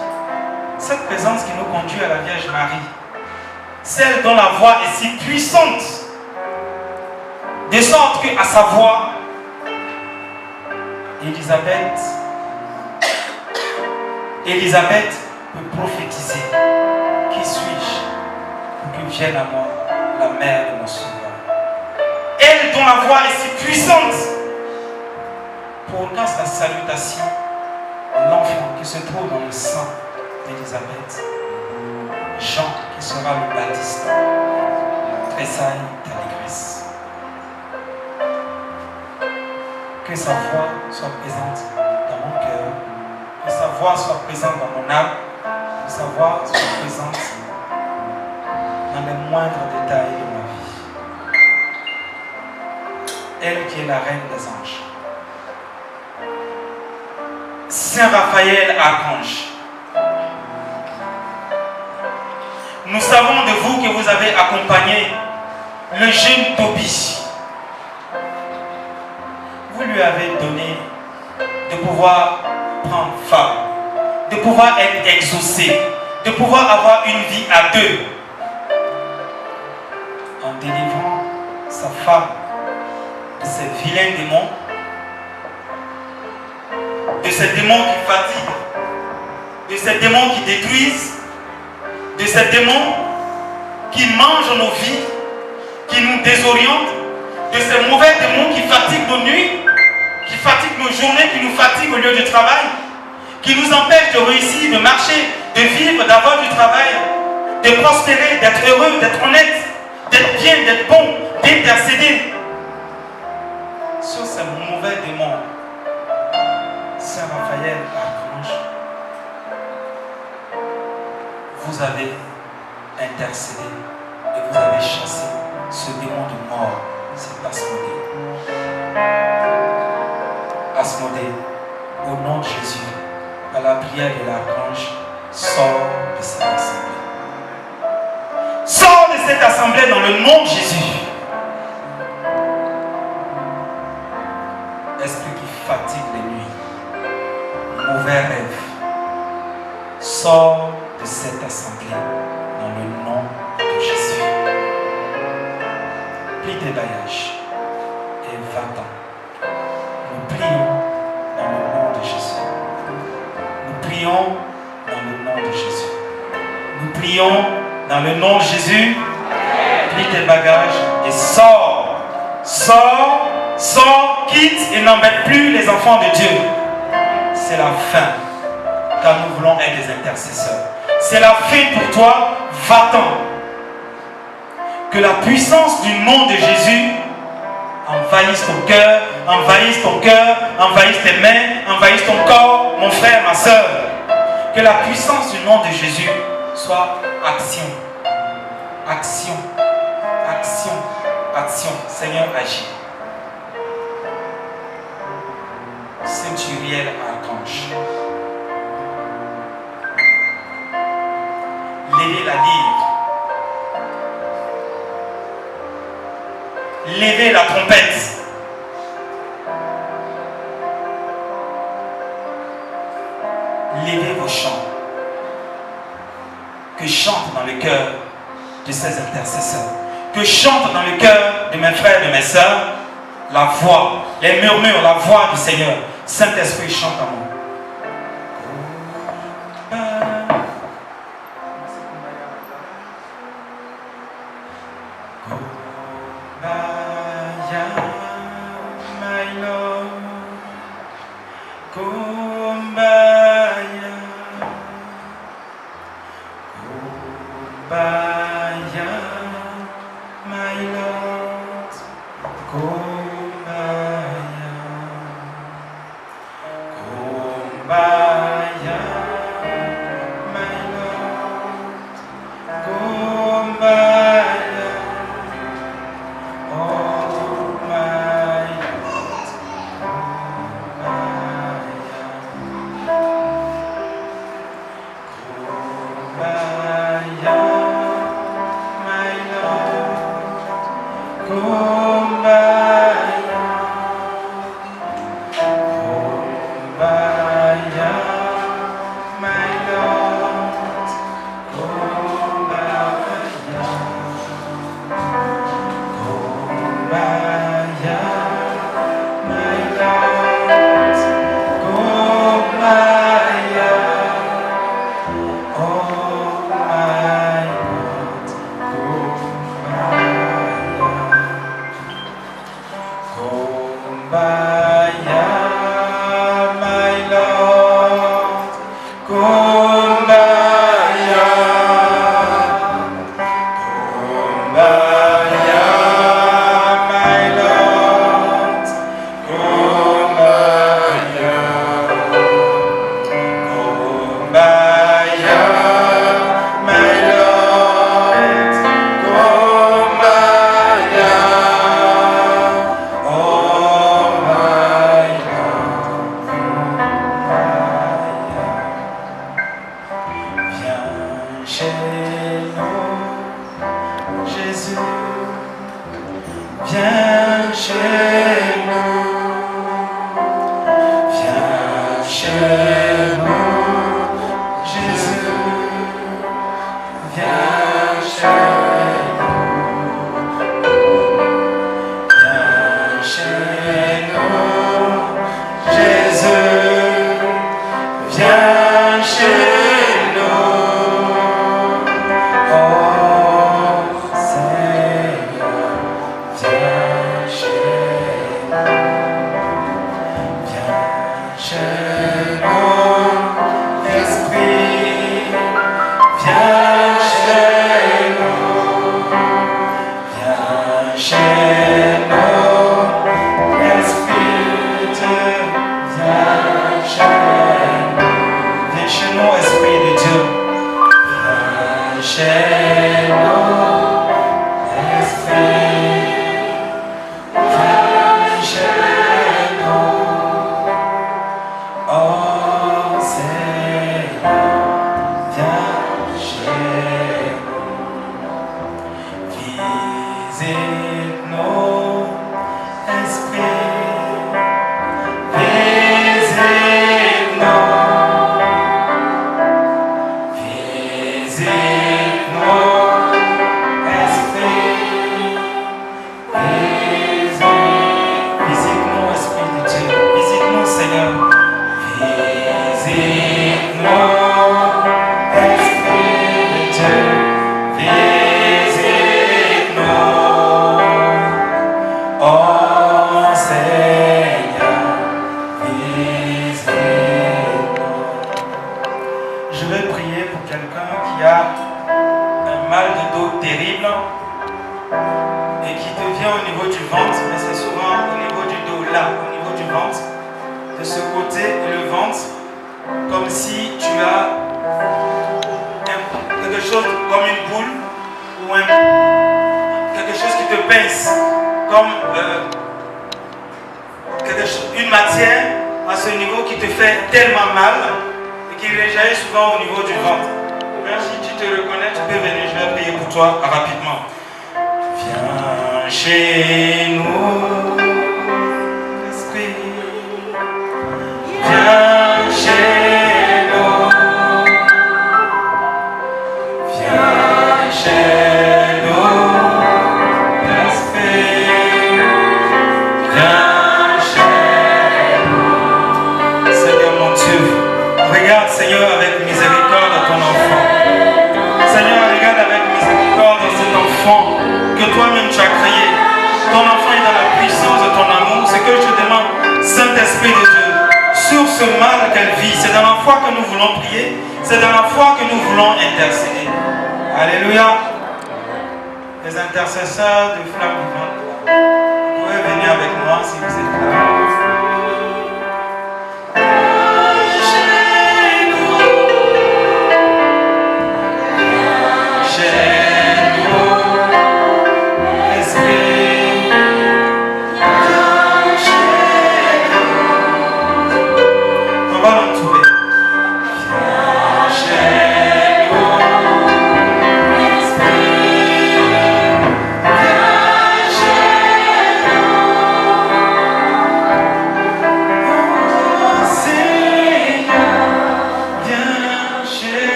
A: Cette présence qui nous conduit à la Vierge Marie. Celle dont la voix est si puissante, de sorte qu'à sa voix, Élisabeth peut prophétiser. Qui suis-je pour que vienne à moi la mère de mon sauveur? Elle dont la voix est si puissante, prononce la salutation de l'enfant qui se trouve dans le sein d'Élisabeth. Jean qui sera le baptiste. Tressaille d'allégresse. Que sa voix soit présente dans mon cœur, que sa voix soit présente dans mon âme, que sa voix soit présente dans les moindres détails de ma vie. Elle qui est la reine des anges. Saint Raphaël, archange. Nous savons de vous que vous avez accompagné le jeune Tobie. Vous lui avez donné de pouvoir prendre femme, de pouvoir être exaucé, de pouvoir avoir une vie à deux, en délivrant sa femme de ces vilains démons, de ces démons qui fatiguent, de ces démons qui détruisent, de ces démons qui mangent nos vies, qui nous désorientent, de ces mauvais démons qui fatiguent nos nuits, qui fatiguent nos journées, qui nous fatiguent au lieu du travail, qui nous empêchent de réussir, de marcher, de vivre, d'avoir du travail, de prospérer, d'être heureux, d'être honnête, d'être bien, d'être bon, d'intercéder sur ces mauvais démons. Saint Raphaël, archange, vous avez intercédé et vous avez chassé ce démon de mort, c'est Asmodée. Asmodée, au nom de Jésus, par la prière de l'archange, sors de cette assemblée. Sors de cette assemblée dans le nom de Jésus. Esprit qui fatigue les nuits, mauvais rêve, sors de cette assemblée dans le nom de Jésus. Plie tes bagages et va-t'en. Nous prions dans le nom de Jésus. Nous prions dans le nom de Jésus. Nous prions dans le nom de Jésus. Plie tes bagages et sors. Sors, sors, quitte et n'embête plus les enfants de Dieu. C'est la fin, car nous voulons être des intercesseurs. C'est la fin pour toi, va-t'en. Que la puissance du nom de Jésus envahisse ton cœur, envahisse ton cœur, envahisse tes mains, envahisse ton corps, mon frère, ma soeur. Que la puissance du nom de Jésus soit action. Action, action, action. Seigneur, agis. Saint Uriel, archange. Levez la lyre. Levez la trompette. Levez vos chants. Que chante dans le cœur de ces intercesseurs. Que chante dans le cœur de mes frères et de mes sœurs la voix, les murmures, la voix du Seigneur. Saint-Esprit, chante à moi. Kumbaya,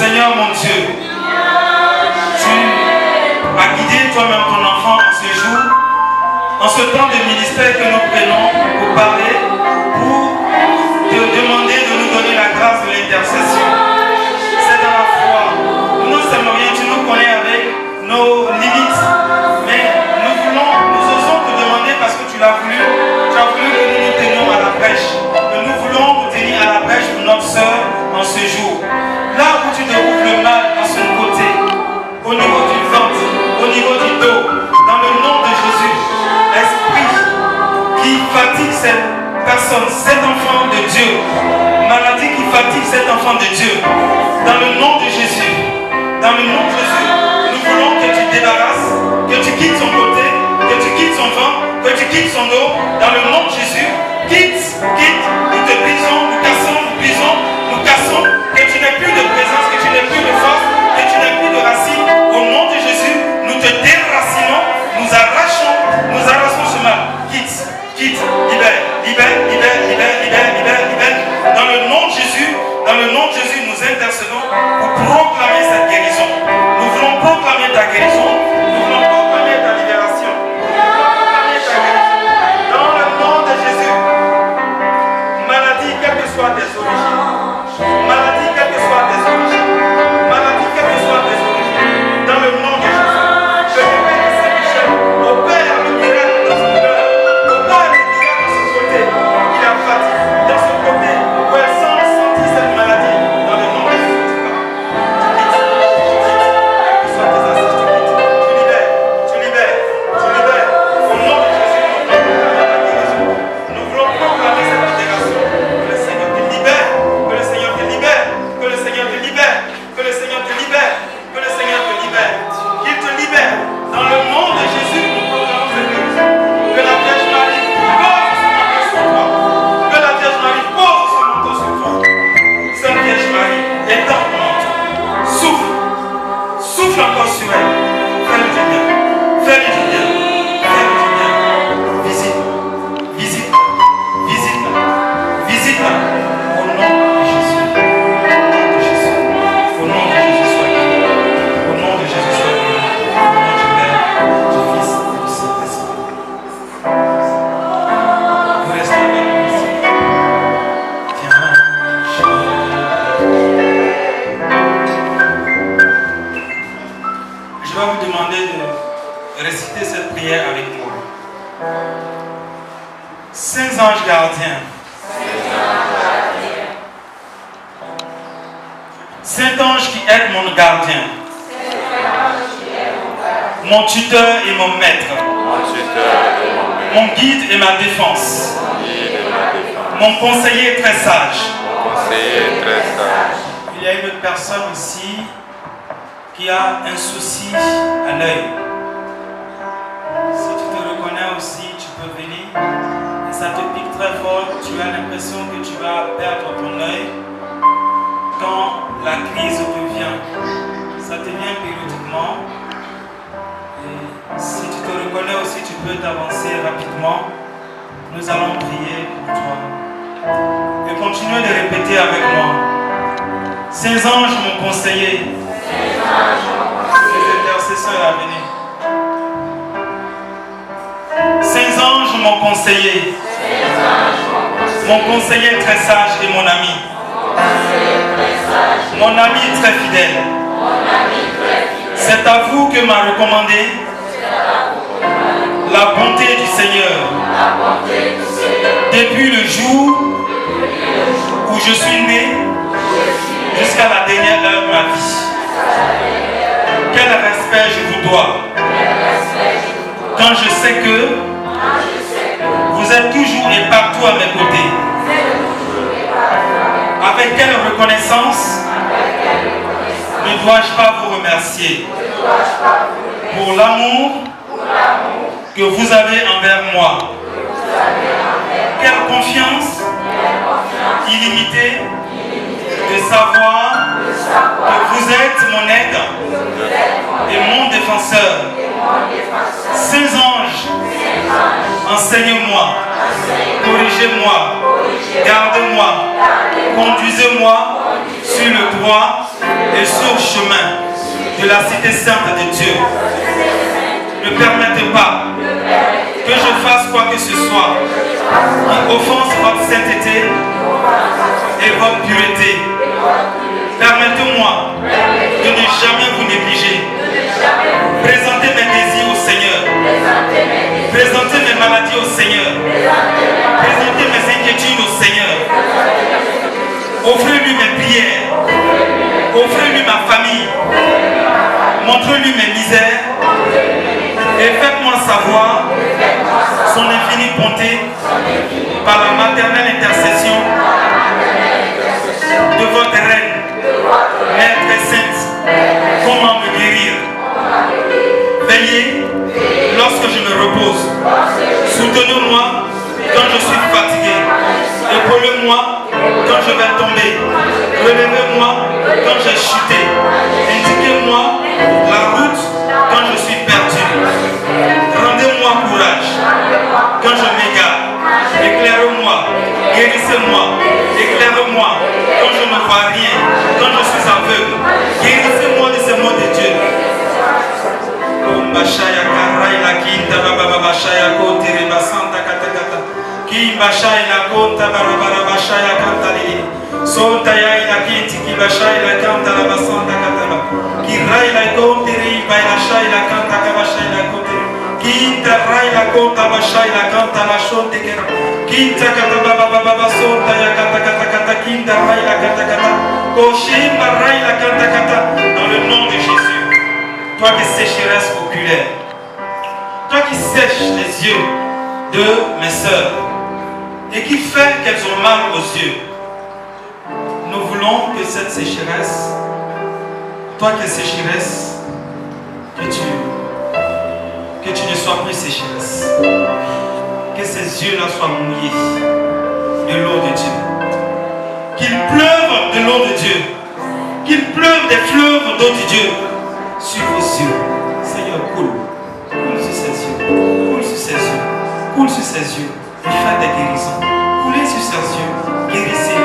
A: Seigneur mon Dieu, tu as guidé toi-même ton enfant en ce temps de ministère que nous prenons pour parler, pour te demander de nous donner la grâce de l'intercession. C'est dans la foi. Nous ne sommes rien, tu nous connais avec nos limites, mais nous osons te demander parce que tu l'as voulu. Tu as voulu que nous nous tenions à la brèche, que nous voulons nous tenir à la brèche pour notre soeur en ce jour. Là où tu découvres le mal à son côté, au niveau du ventre, au niveau du dos, dans le nom de Jésus, esprit qui fatigue cette personne, cet enfant de Dieu, maladie qui fatigue cet enfant de Dieu, dans le nom de Jésus, dans le nom de Jésus, nous voulons que tu débarrasses, que tu quittes son côté, que tu quittes son ventre, que tu quittes son dos, dans le nom de Jésus, quitte, nous te brisons, nous cassons, nous brisons, nous cassons, que tu n'aies plus de présence, que tu n'aies plus de force, que tu n'aies plus de racines, au nom de Jésus, nous te déracinons, nous arrachons ce mal, quitte, libère, dans le nom de Jésus, nous intercédons pour proclamer cette guérison, nous voulons proclamer ta guérison, nous voulons proclamer ta libération, dans le nom de Jésus. Maladie, quelles que soient tes origines, maladie, quelles que soient tes origines, maladie, quelles que soient tes origines, dans le nom de Jésus, que le Père de Saint-Michel opère le miracle dans son cœur, opère le miracle de son côté, il a fatigue dans son côté, où elle sentit cette maladie, dans le nom de Jésus, tu quittes, quelles que soient tes assises, tu libères, au nom de Jésus, nous voulons proclamer cette libération, que le Seigneur te libère, que le Seigneur te libère, que le Seigneur te libère, que le Seigneur te libère, que le Seigneur te libère, qu'il te libère, dans le nom de Jésus, nous proclamons cette guérison, que la Vierge Marie pose son manteau sur toi, que la Vierge Marie pose son manteau sur toi, Sainte Vierge Marie, étends ton manteau, souffle encore sur elle, fais-lui du bien, fais-lui du bien, fais-lui du bien, visite-la, au nom de Jésus, au nom de Jésus, sois guéri, au nom de Jésus, sois guéri, au nom du Père, du Fils et du Saint-Esprit. Vous restez avec nous ici. Je vais vous demander de réciter cette prière avec moi. Saints anges gardiens, Saint ange qui est mon gardien, mon tuteur et mon maître, mon guide et ma défense, mon conseiller très sage. Il y a une autre personne ici qui a un souci à l'œil. Si tu te reconnais aussi, tu peux venir. Et ça te pique très fort, tu as l'impression que tu vas perdre ton œil. Quand la crise te vient, ça te vient périodiquement. Et si tu te reconnais aussi, tu peux t'avancer rapidement. Nous allons prier pour toi. Et continuez de répéter avec moi. Saints anges m'ont conseillé. Les intercesseurs à venir. Saints anges m'ont conseillé. Mon conseiller très sage et mon ami. Mon ami très fidèle. C'est à vous que m'a recommandé la bonté du Seigneur. Depuis le jour où je suis né jusqu'à la dernière heure de ma vie. Quel respect je vous dois quand je sais que vous êtes toujours et partout à mes côtés. Avec quelle reconnaissance ne dois-je pas vous remercier pour l'amour que vous avez envers moi. Quelle confiance illimitée de savoir que vous êtes mon aide et mon défenseur. Saints anges, enseignez-moi, corrigez-moi, gardez-moi, conduisez-moi sur le droit et sur le chemin de la cité sainte de Dieu. Ne permettez pas que je fasse quoi que ce soit qui offense votre sainteté et votre pureté. Permettez-moi de ne jamais vous négliger. Présentez mes désirs au Seigneur. Présentez mes maladies au Seigneur. Présentez mes inquiétudes au Seigneur. Offrez-lui mes prières. Offrez-lui ma famille. Montrez-lui mes misères. Et faites-moi savoir son infinie bonté par la maternelle intercession de votre reine, Mère très sainte, comment me guérir. Veillez lorsque je me repose. Soutenez-moi quand je suis fatigué. Épaulez-moi quand je vais tomber. Relevez-moi quand j'ai chuté. Indiquez-moi la route quand je suis perdu. Rendez-moi courage quand je m'égare. Éclairez-moi, guérissez-moi, éclairez-moi quand je ne vois rien, quand je suis aveugle. Guérissez-moi de ces mots de Dieu. Bashaya karai la kinta baba bashaya koti riba santa kata kata ki bashaya la konta barabara bashaya kanta lili sonta ya ila kinti ki bashaya la kanta la basanta kata ba ki rai la konti riba la shaya la kanta ka bashaya la konti kinta rai la konta bashaya la kanta la shonte kera kinta kata baba baba sonta ya kata kata kata kinta rai la kata kata koshimba rai la kanta kata dans le nom de Jésus. Toi qui sécheresse oculaire, toi qui sèches les yeux de mes sœurs et qui fait qu'elles ont mal aux yeux, nous voulons que cette sécheresse, toi qui es sécheresse, que tu ne sois plus sécheresse, que ces yeux-là soient mouillés de l'eau de Dieu, qu'il pleuve de l'eau de Dieu, qu'il pleuve des fleuves d'eau de Dieu sur vos yeux. Seigneur, coule sur ses yeux, coule sur ses yeux, coule sur ses yeux et faites des guérisons. Coulez sur ses yeux, guérissez,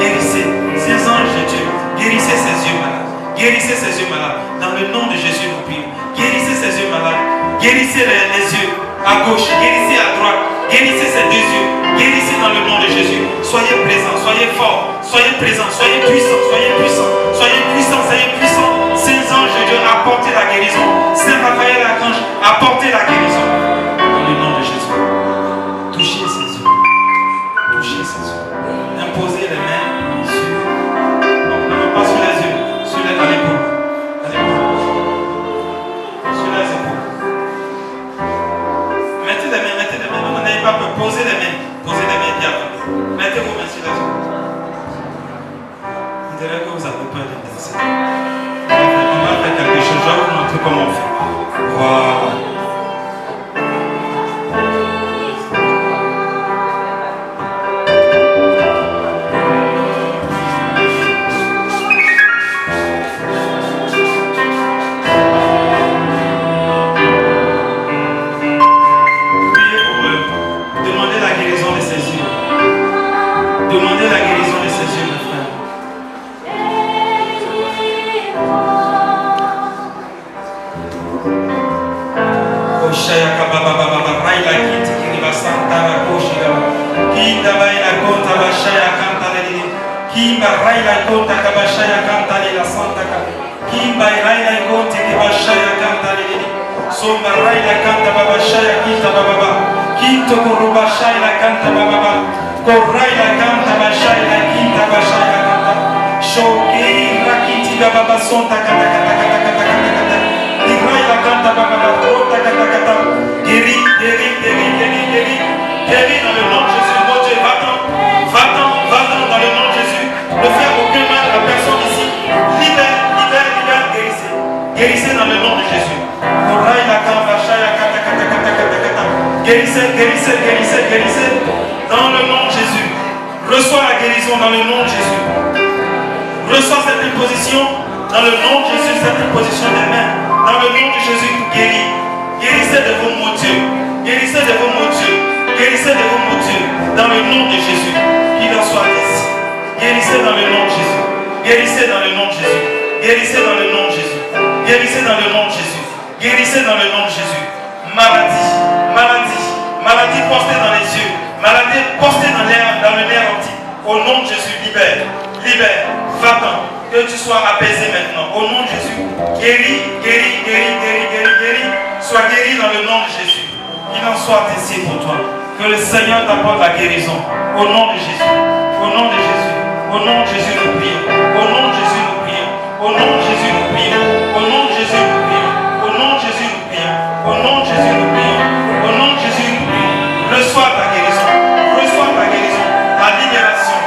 A: guérissez ces anges de Dieu, guérissez ses yeux malades, guérissez ses yeux malades. Dans le nom de Jésus, nous prions. Guérissez ses yeux malades, guérissez les yeux à gauche, guérissez à droite, guérissez ses deux yeux, guérissez dans le nom de Jésus. Soyez présents, soyez forts, soyez présents, soyez puissants, soyez puissants, soyez puissants, soyez puissants. Saint ange de Dieu, apportez la guérison. Saint Raphaël l'archange, apportez la guérison. Dans le nom de Jésus. Touchez ses yeux. Touchez ses yeux. Imposez les mains sur. Non, pas sur les yeux, sur les épaules. Sur les épaules. Mettez les mains, non, n'ayez pas peur. Posez les mains. Posez les mains bien. Mettez vos mains sur les épaules. Vous direz que vous avez peur de danser. On va faire quelque chose, je vais vous montrer comment on fait. Voilà. Priez pour eux. Demandez la guérison de ses yeux. Demandez la guérison de ses yeux, mes frères. Shaya baba baba raila kiti kiriba santa la koshira kinda baila konta bashaya kanta lili kimba raila konta kabashaya kanta lila santa ka kimba raila konta kibashaya kanta lili somba raila kanta baba shaya kinta baba kinto kuruba shaya kanta baba koraila kanta bashaya kinta bashaya kanta shoki rakiti baba sonta kata kata kata kata kata kata raila kanta baba rota kata kata guéris dans le nom de Jésus. Mon Dieu, va-t'en dans le nom de Jésus. Ne fais aucun mal à la personne ici. Libère, guérissez dans le nom de Jésus. Guérissez dans le nom de Jésus. Reçois la guérison dans le nom de Jésus. Reçois cette imposition dans le nom de Jésus, cette imposition des mains. Dans le nom de Jésus, guéris. Guérissez de vos maux Dieu. Guérissez de vos maux Dieu. Guérissez de vos maux Dieu. Dans le nom de Jésus. Qu'il en soit ainsi. Guérissez dans le nom de Jésus. Guérissez dans le nom de Jésus. Guérissez dans le nom de Jésus. Guérissez dans le nom de Jésus. Guérissez dans le nom de Jésus. Maladie, maladie, libère, libère, va-t'en, que tu sois apaisé maintenant, au nom de Jésus, guéris, guéris, guéris, guéris, guéris, guéris, sois guéri dans le nom de Jésus, qu'il en soit ainsi pour toi, que le Seigneur t'apporte la guérison, au nom de Jésus, au nom de Jésus, au nom de Jésus nous prions, au nom de Jésus nous prions, au nom de Jésus nous prions, au nom de Jésus nous prions, au nom de Jésus nous prions, au nom de Jésus nous prions, au nom de Jésus nous prions, reçois ta guérison, ta libération.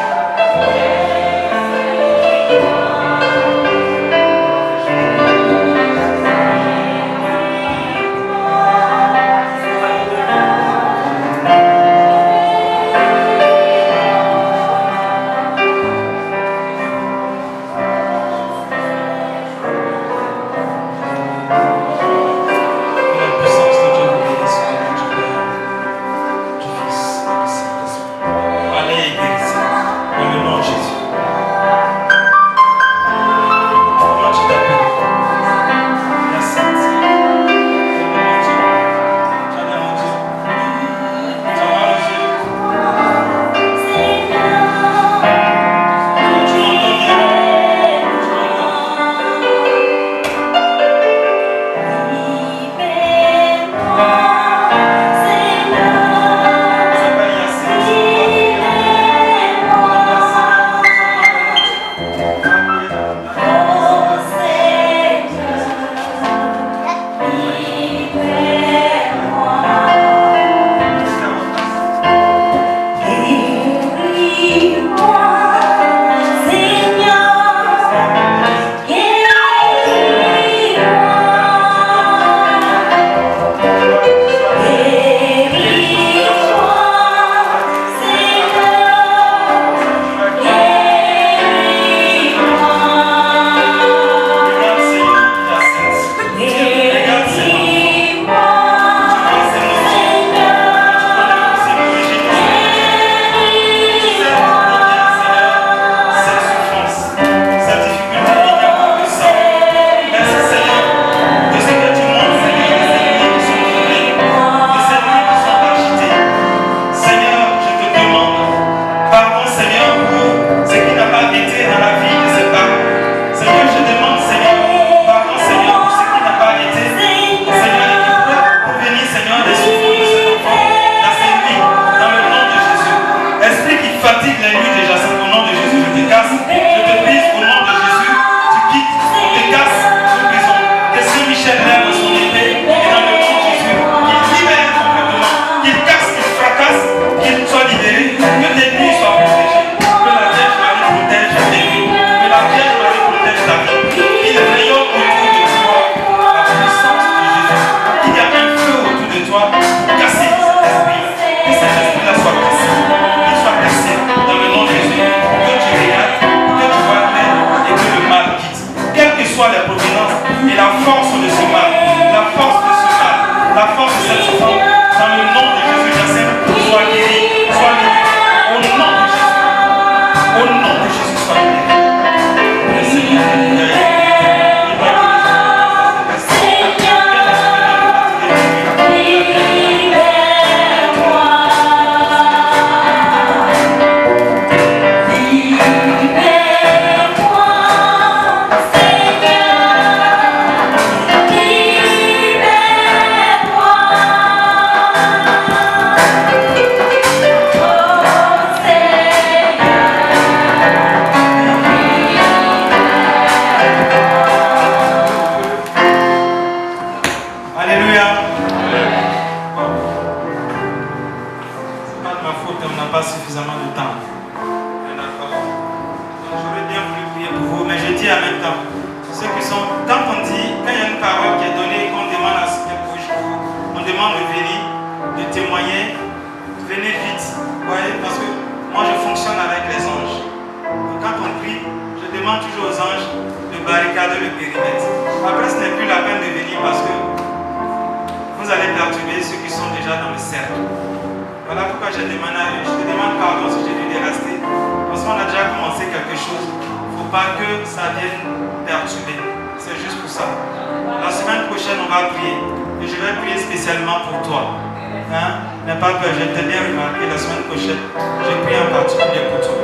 A: N'aie pas peur, je t'ai bien remarqué la semaine prochaine. J'ai prié en particulier pour toi.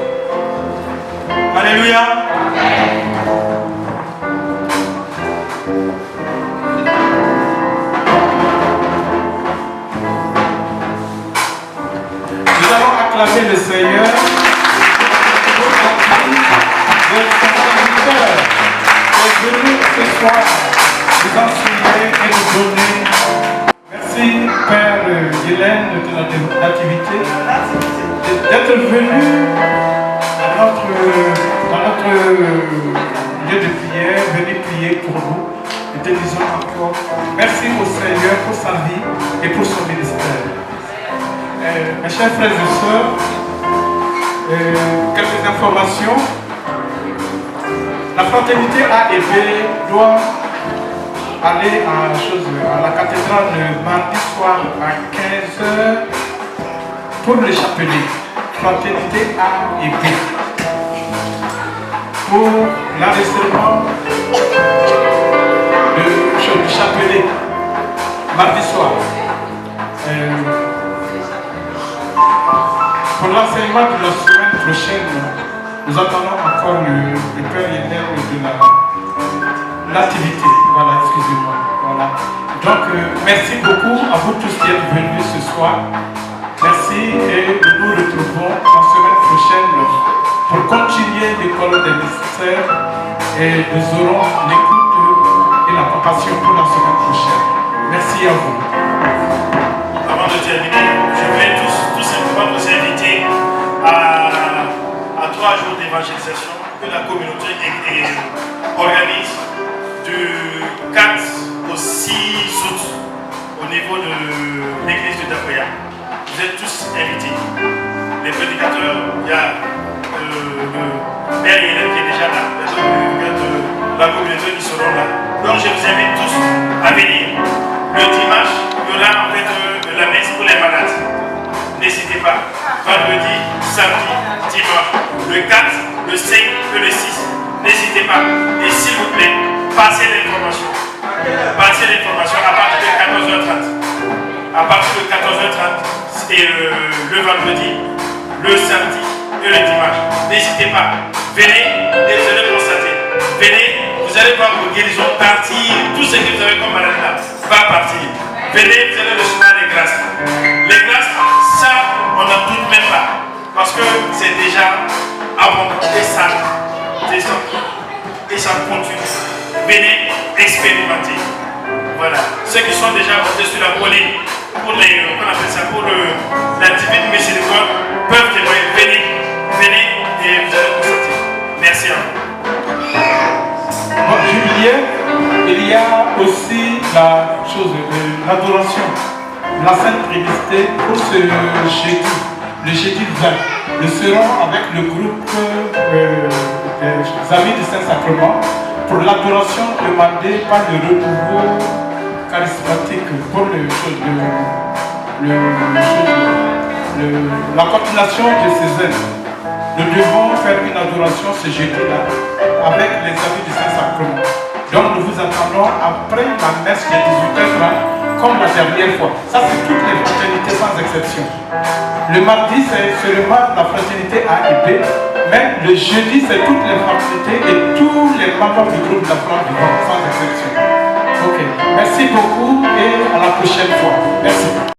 A: Alléluia. Nous allons acclamer le Seigneur pour le serviteur qui est venu ce soir nous enseigner et nous donner. Merci Père Hélène de la nativité d'être venu dans notre lieu de prière, venir prier pour nous. Nous te disons encore merci au Seigneur pour sa vie et pour son ministère. Mes chers frères et sœurs, quelques informations. La fraternité A et B doit aller à la cathédrale le mardi soir à 15h pour le chapelet. Fraternité A et B. Pour l'enregistrement du chapelet, mardi soir. Pour l'enseignement de la semaine prochaine, nous attendons encore le Père Yéner de l'activité. Voilà, excusez-moi. Voilà. Donc, merci beaucoup à vous tous qui êtes venus ce soir. Merci et nous nous retrouvons la semaine prochaine pour continuer l'école des ministères et nous aurons l'écoute et la compassion pour la semaine prochaine. Merci à vous.
D: Avant de terminer, je vais tout simplement vous inviter à 3 jours d'évangélisation que la communauté organise du 4 au 6 août au niveau de l'église de Dakoya. Vous êtes tous invités. Les prédicateurs, il y a le Père Hélène qui est déjà là, les autres de la communauté qui seront là. Donc je vous invite tous à venir. Le dimanche, il y aura en fait la messe pour les malades. N'hésitez pas. Vendredi, samedi, dimanche. Le 4, le 5 et le 6. N'hésitez pas. Et s'il vous plaît, passez l'information. Passez l'information à partir de 14h30. À partir de 14h30, c'est le vendredi, le samedi et le dimanche. N'hésitez pas. Venez et vous allez constater. Venez, vous allez voir vos guérisons partir. Tout ce que vous avez comme maladie là va partir. Venez, vous allez recevoir les grâces. Les grâces, ça, on n'en doute même pas. Parce que c'est déjà abondant et ça descend. Et ça continue. Venez expérimenter. Voilà. Ceux qui sont déjà montés sur la colline pour la divine miséricorde peuvent témoigner. Venez et vous allez constater. Merci à vous.
A: Bon, Julien, il y a aussi l'adoration, la Sainte Trinité pour ce jeudi, le jeudi 20. Nous serons avec le groupe des Amis du Saint-Sacrement pour l'adoration demandée par le renouveau charismatique pour la continuation de ces œuvres. Nous devons faire une adoration ce jeudi-là avec les Amis du Saint-Sacrement. Donc nous vous attendons après la messe de 18h30 comme la dernière fois. Ça c'est toutes les fraternités sans exception. Le mardi c'est seulement la fraternité A et B, mais le jeudi c'est toutes les fraternités et tous les membres du groupe de la flamme du vent sans exception. Ok, merci beaucoup et à la prochaine fois. Merci.